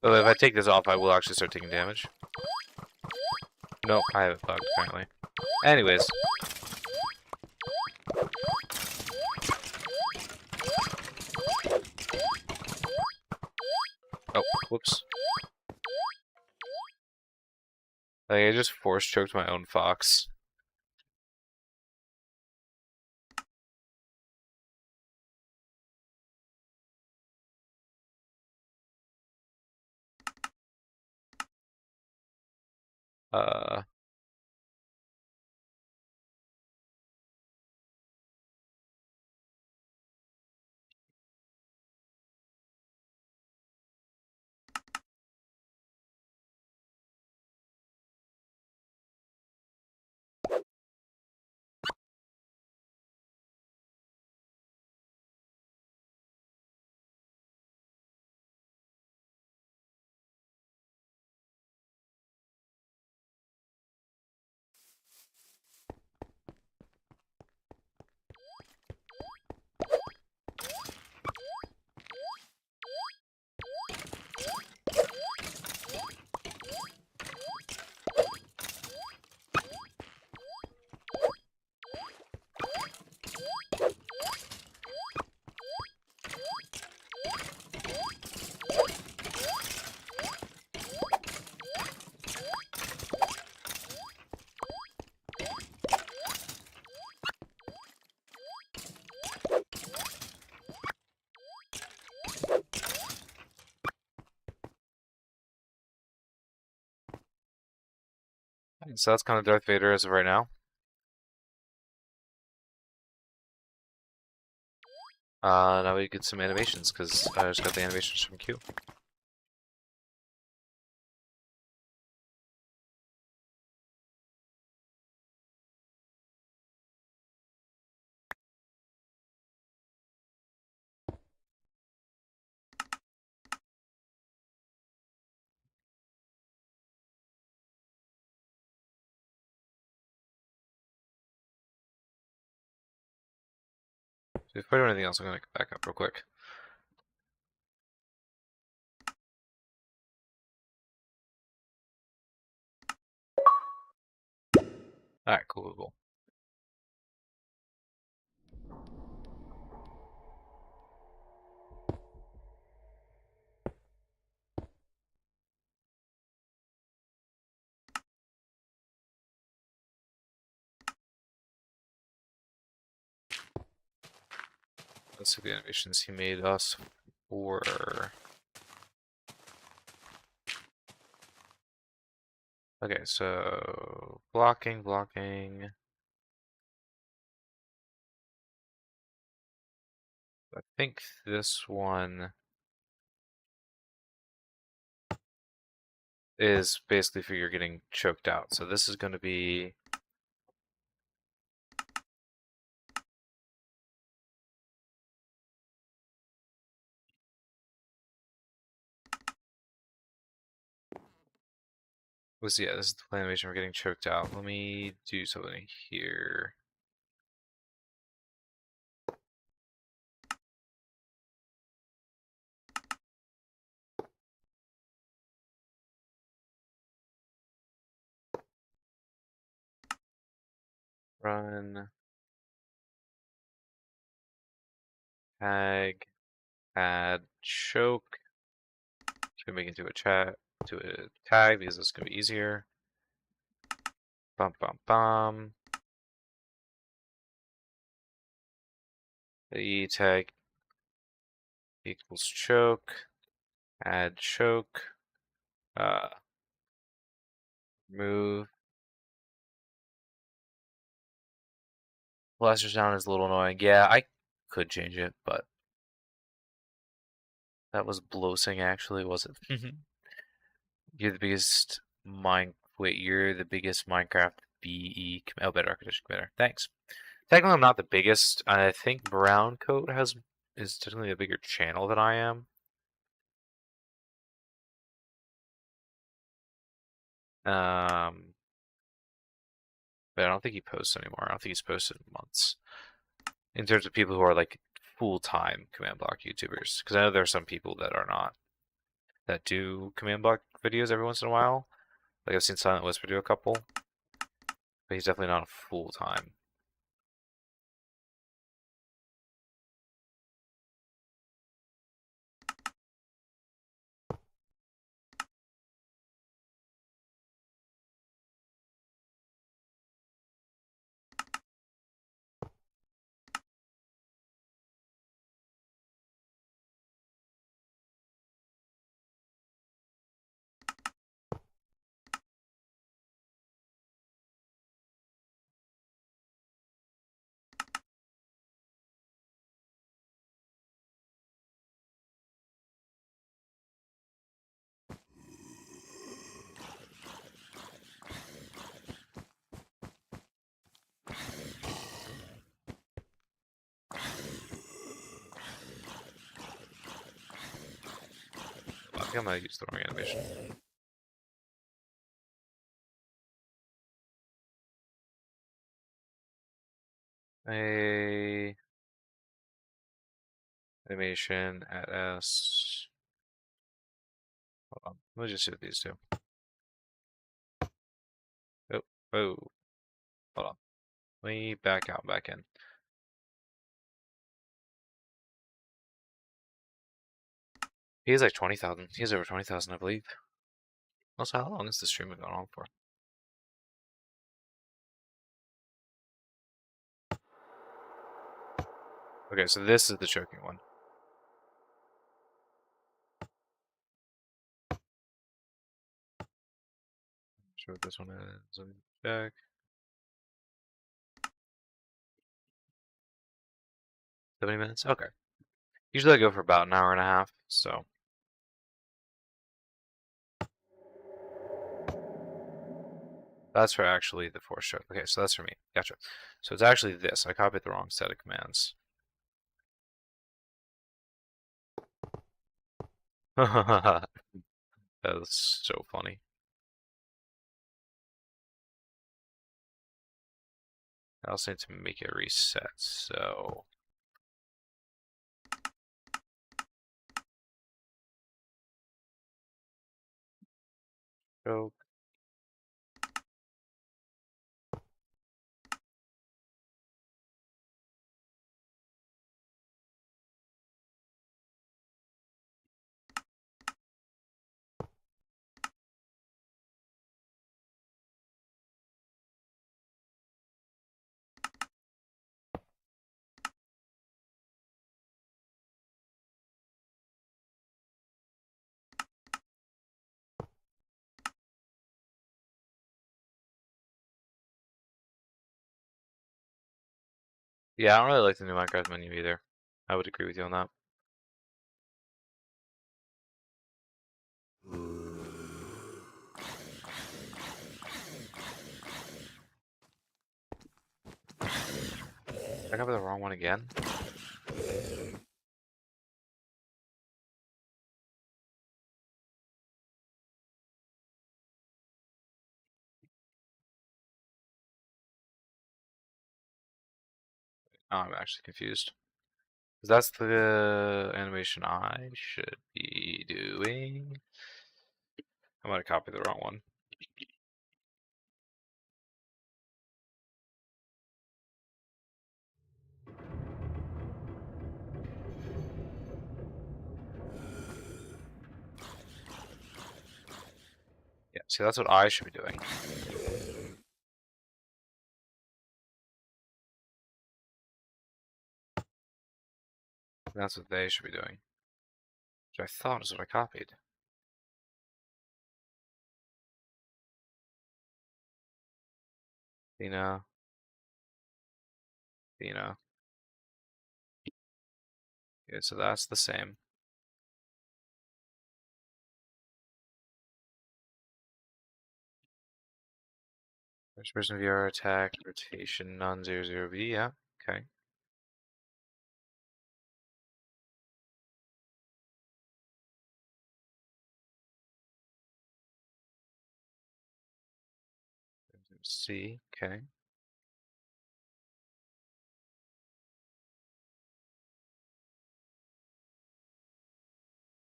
But if I take this off, I will actually start taking damage. Nope, I have it bugged apparently. Anyways. Oh, whoops. Like, I just force choked my own fox. Uh, So that's kind of Darth Vader as of right now. Now we get some animations because I just got the animations from Q. So if I do anything else, I'm gonna back up real quick. Alright, cool. Let's see the animations he made us for. Okay, so blocking. I think this one is basically for you're getting choked out. So this is going to be this is the animation we're getting choked out. Let me do something here. Run, tag, add, choke. Just gonna make it into a chat, to a tag because it's gonna be easier. Bum bum bum. The tag equals choke. Add choke. Move. Blaster sound is a little annoying. Yeah, I could change it, but that was blossing actually, was it? You're the biggest you're the biggest Minecraft BE. Oh, better architecture, better. Thanks. Technically, I'm not the biggest. I think Brown Coat is technically a bigger channel than I am. Um, but I don't think he posts anymore. I don't think he's posted in months. In terms of people who are like full-time command block YouTubers, because I know there are some people that are not that do command block videos every once in a while. Like I've seen Silent Whisper do a couple, but he's definitely not full-time. I think I'm gonna use the wrong animation. A animation at S. Hold on. Let me just do these two. Oh, oh. Hold on. Let me back out, back in. He has like 20,000. He has over 20,000, I believe. Also, how long has the stream been going on for? Okay, so this is the choking one. Sure what this one is. Check. 70 minutes? Okay. Usually I go for about an hour and a half, so. That's for actually the force choke. Okay, so that's for me. Gotcha. So it's actually this. I copied the wrong set of commands. That was so funny. I also need to make it reset, so. Choke. Yeah, I don't really like the new Minecraft menu either. I would agree with you on that. I copied the wrong one again? Oh, I'm actually confused. That's the animation I should be doing. I might have copied the wrong one. Yeah, see, that's what I should be doing. That's what they should be doing. Which I thought is what I copied. Athena. Athena. Okay, so that's the same. First person VR attack, rotation, non-0-0-B, yeah, okay. C, okay.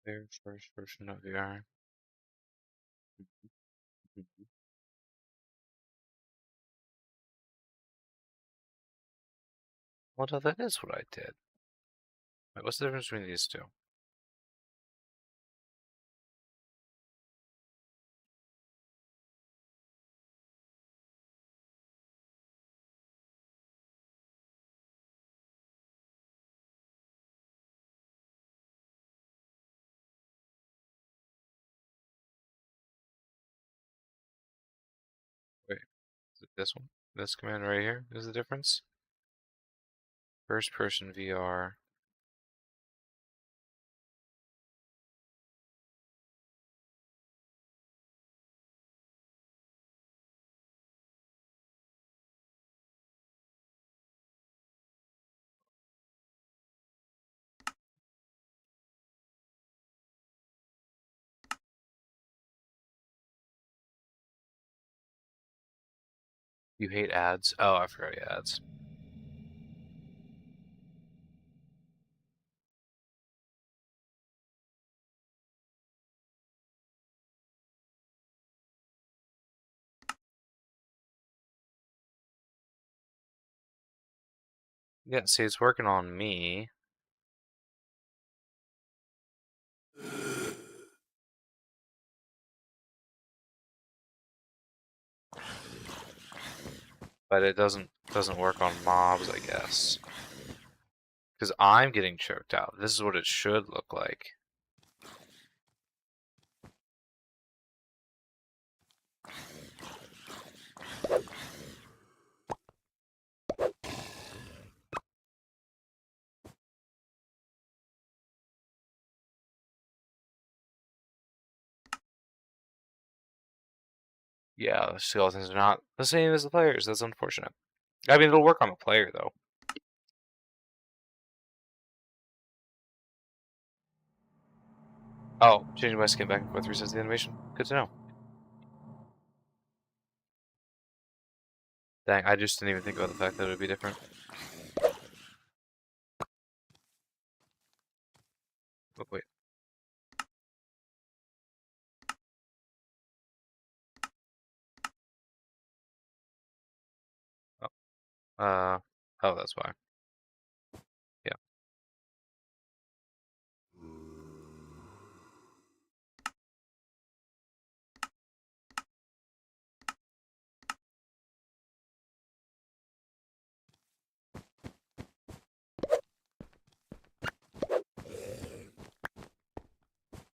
Their first version of VR. Well, no, that is what I did. Wait, what's the difference between these two? Wait, is it this one? This command right here is the difference? First person VR. You hate ads? Oh, I forgot ads. Yeah, see, it's working on me. But it doesn't work on mobs, I guess. Because I'm getting choked out. This is what it should look like. Yeah, the skeletons are not the same as the players. That's unfortunate. I mean, it'll work on the player, though. Oh, changing my skin back and forth resets the animation. Good to know. Dang, I just didn't even think about the fact that it would be different. Oh, wait. Oh, oh, that's why. Yeah.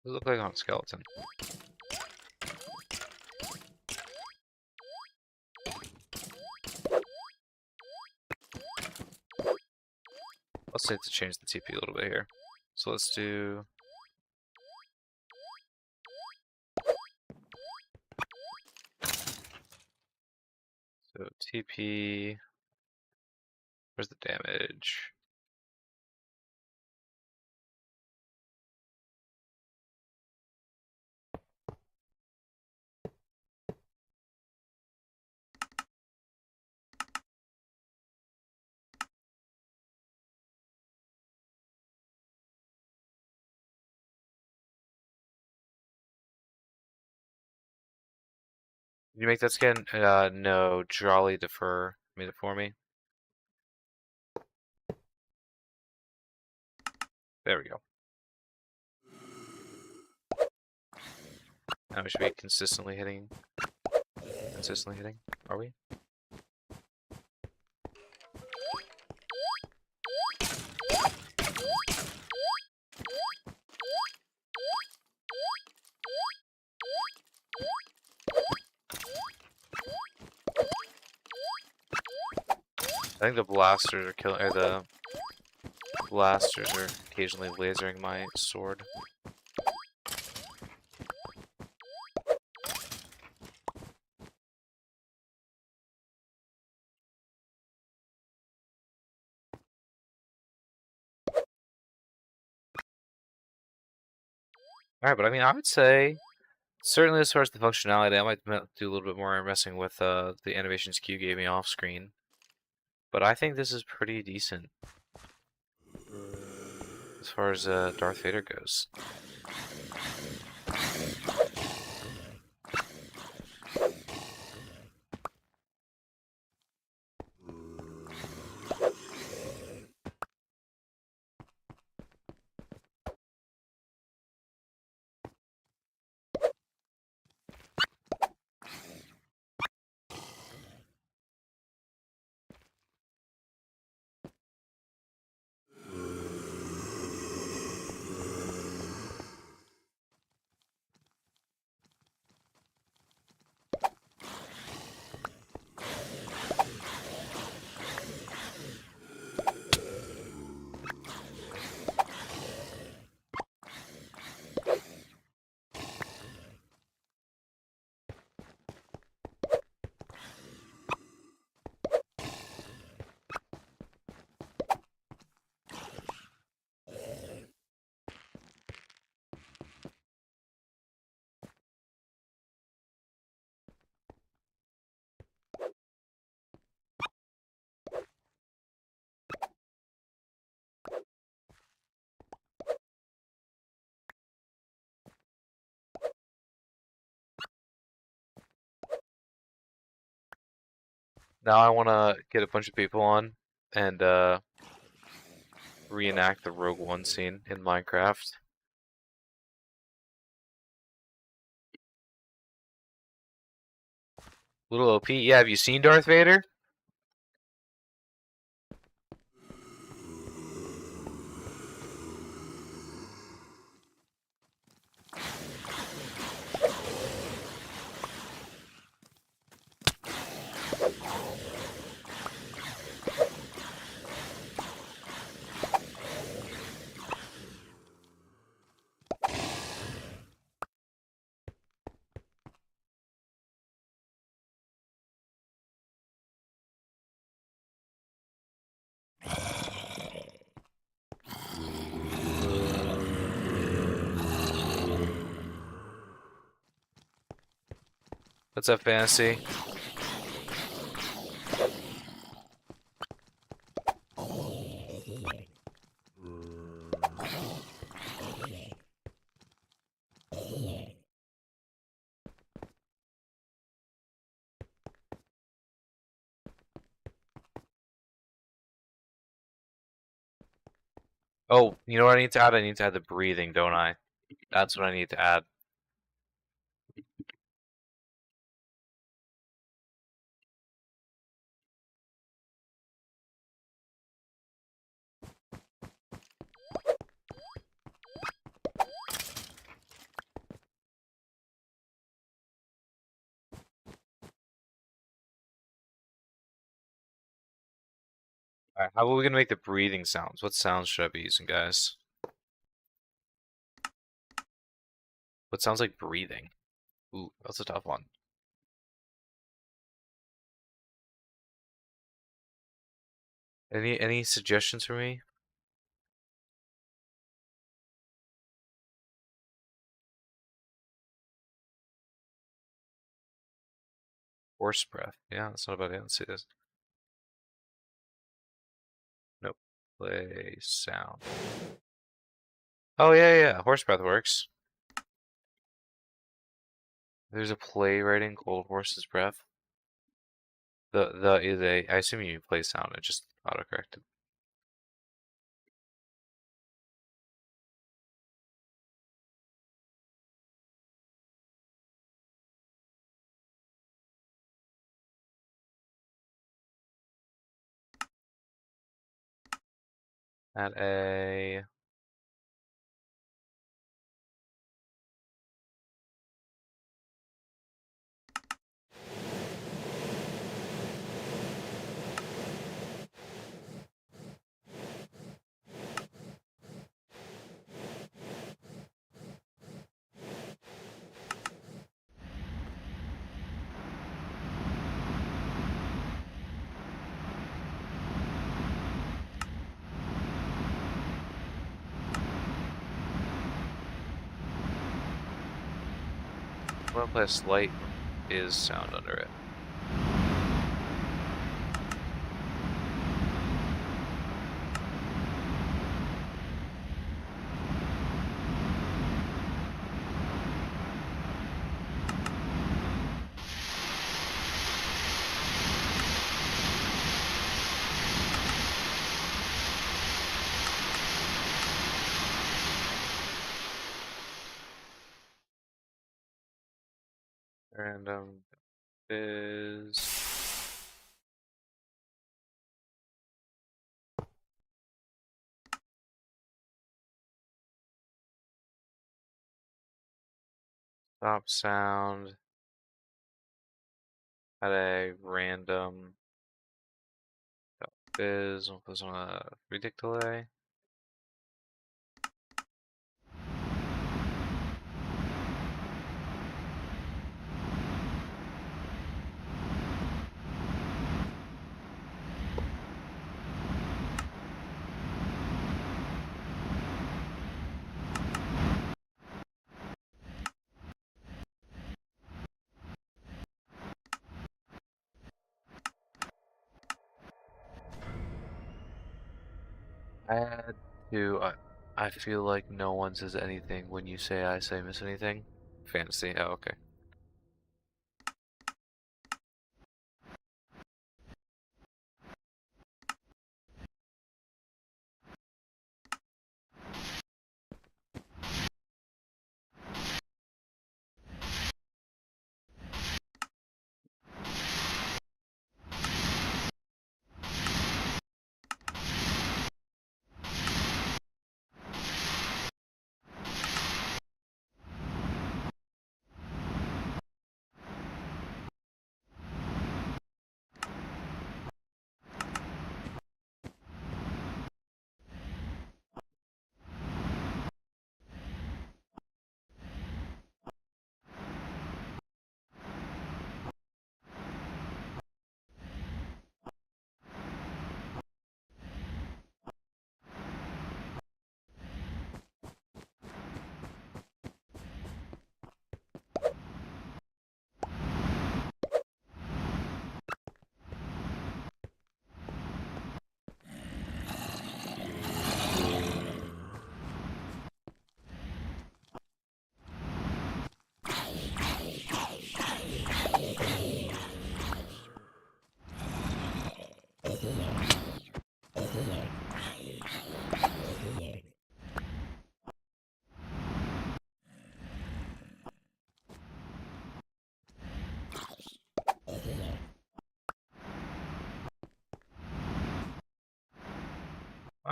It look like on a skeleton. Let's say to change the TP a little bit here. So let's do. So TP. Where's the damage? Did you make that skin? No. Jolly Defer made it for me. There we go. Now we should be consistently hitting. Consistently hitting. Are we? I think the blasters are killing, or the blasters are occasionally lasering my sword. Alright, but I mean, I would say, certainly as far as the functionality, I might do a little bit more messing with the animations Q gave me off screen. But I think this is pretty decent as far as Darth Vader goes. Now I want to get a bunch of people on and reenact the Rogue One scene in Minecraft. Little OP. Yeah, have you seen Darth Vader? What's up, fantasy? Oh, you know what I need to add? I need to add the breathing, don't I? That's what I need to add. Alright, how are we gonna make the breathing sounds? What sounds should I be using, guys? What sounds like breathing? Ooh, that's a tough one. Any suggestions for me? Horse breath. Yeah, that's not a bad idea. Let's see this. Nope. Play sound. Oh yeah. Horse breath works. There's a play writing called Horse's Breath. The is a. I assume you play sound. It just autocorrected. Add a. I'm gonna play a slight is sound under it. Random is. Stop sound. Add a random is. We'll put this on a predict delay. Add to. I feel like no one says anything when you say I say miss anything. Fantasy. Oh, okay.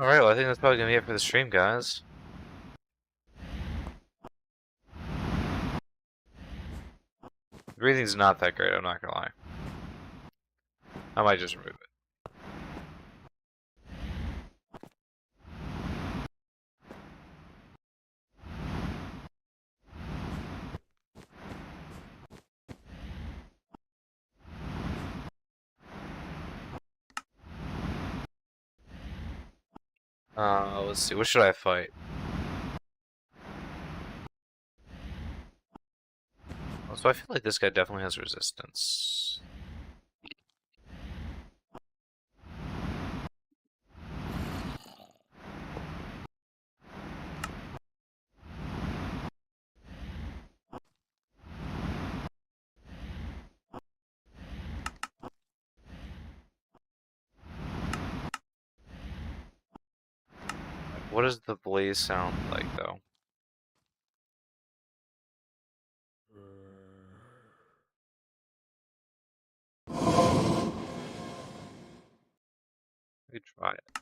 Alright, well I think that's probably gonna be it for the stream, guys. Breathing's not that great, I'm not gonna lie. I might just remove it. Let's see, what should I fight? So I feel like this guy definitely has resistance. What does the blaze sound like, though? We could try it.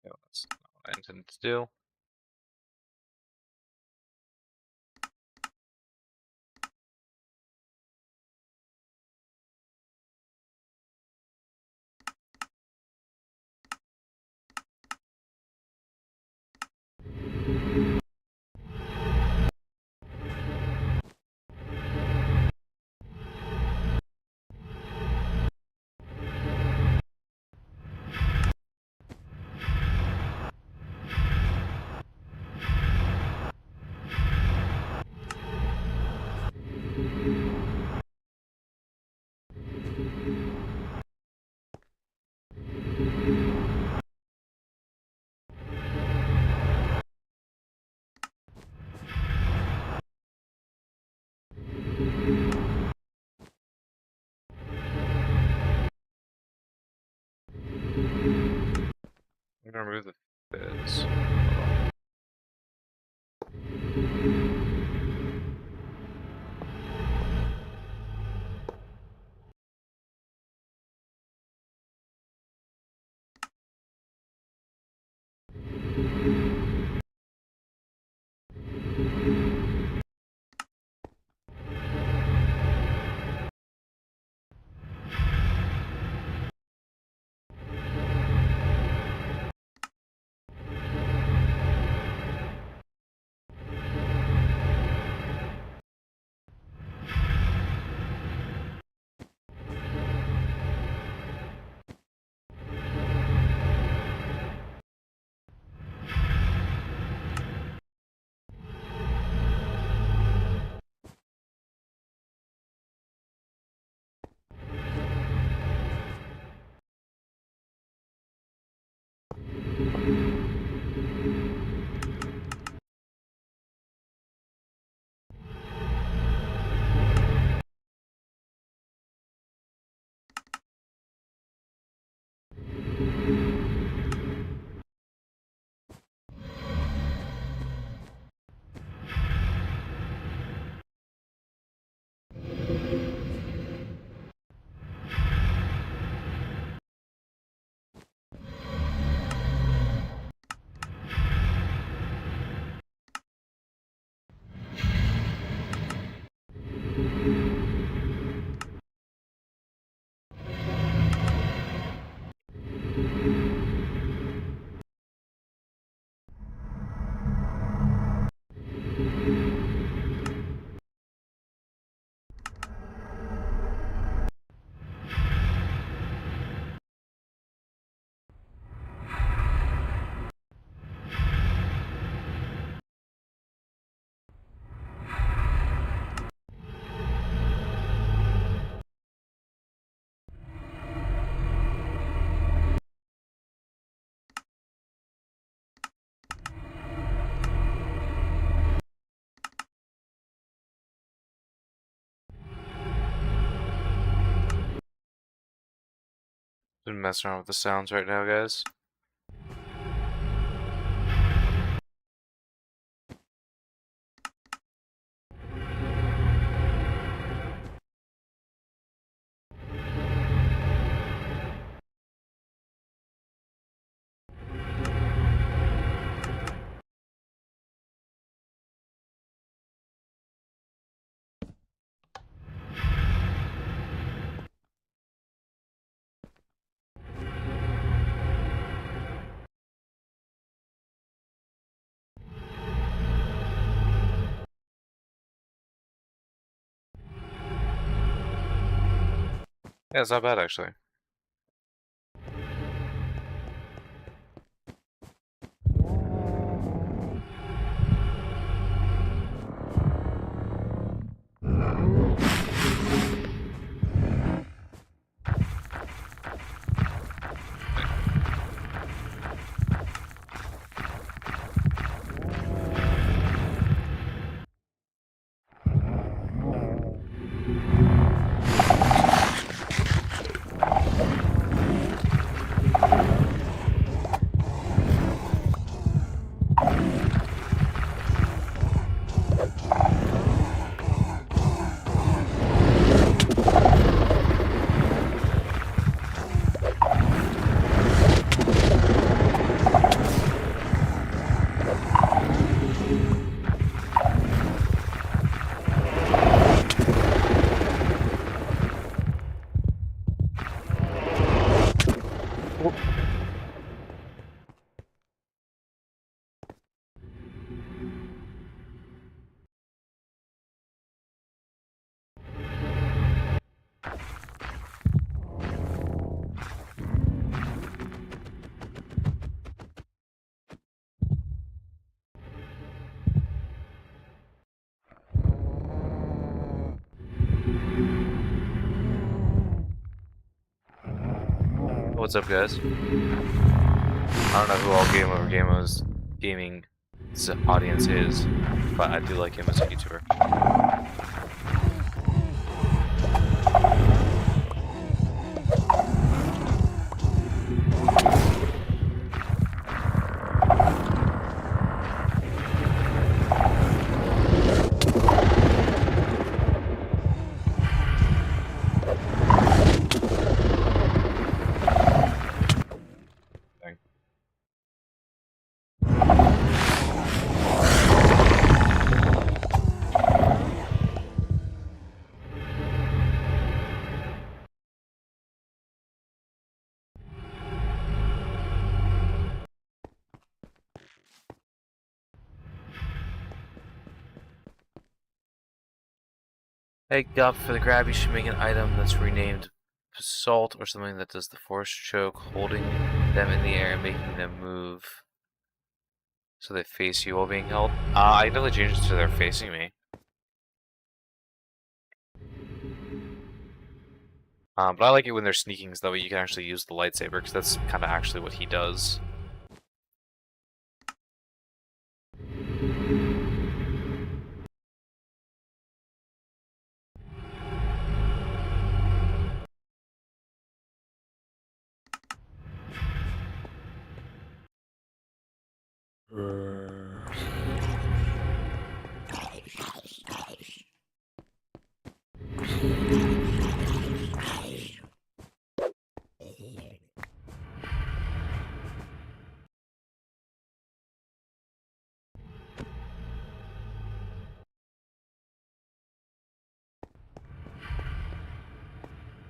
No, that's not what I intended to do. I'm gonna remove the fizz. Been messing around with the sounds right now, guys. Yeah, it's not bad actually. What's up, guys? I don't know who all Game Over Gamo's gaming audience is, but I do like him as a YouTuber. Hey, Gup, for the grab, you should make an item that's renamed Salt or something that does the force choke, holding them in the air and making them move so they face you while being held. I definitely change it so they're facing me. But I like it when they're sneaking, so that way you can actually use the lightsaber, because that's kind of actually what he does.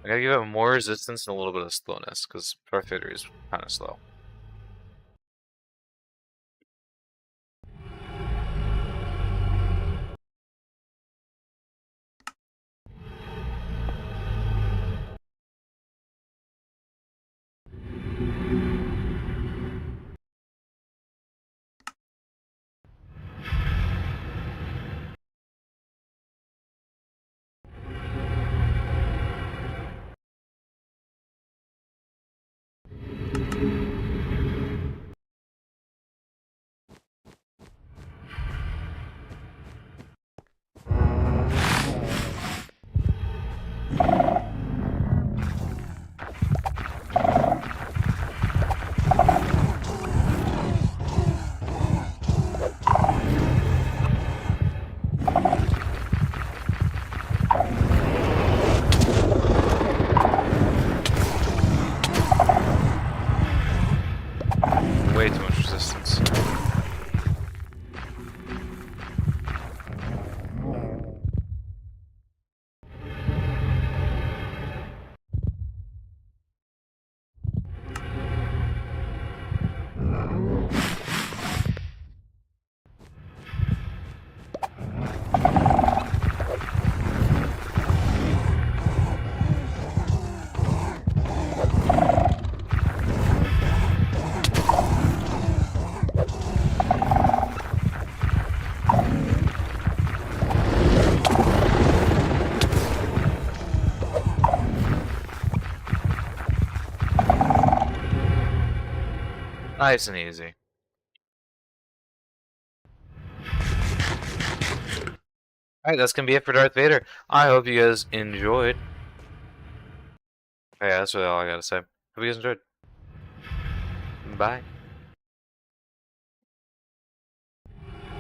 I gotta give it more resistance and a little bit of slowness, because Darth Vader is kind of slow. Way too much resistance. Nice and easy. Alright, that's gonna be it for Darth Vader. I hope you guys enjoyed. Yeah, that's really all I gotta say. Hope you guys enjoyed. Bye.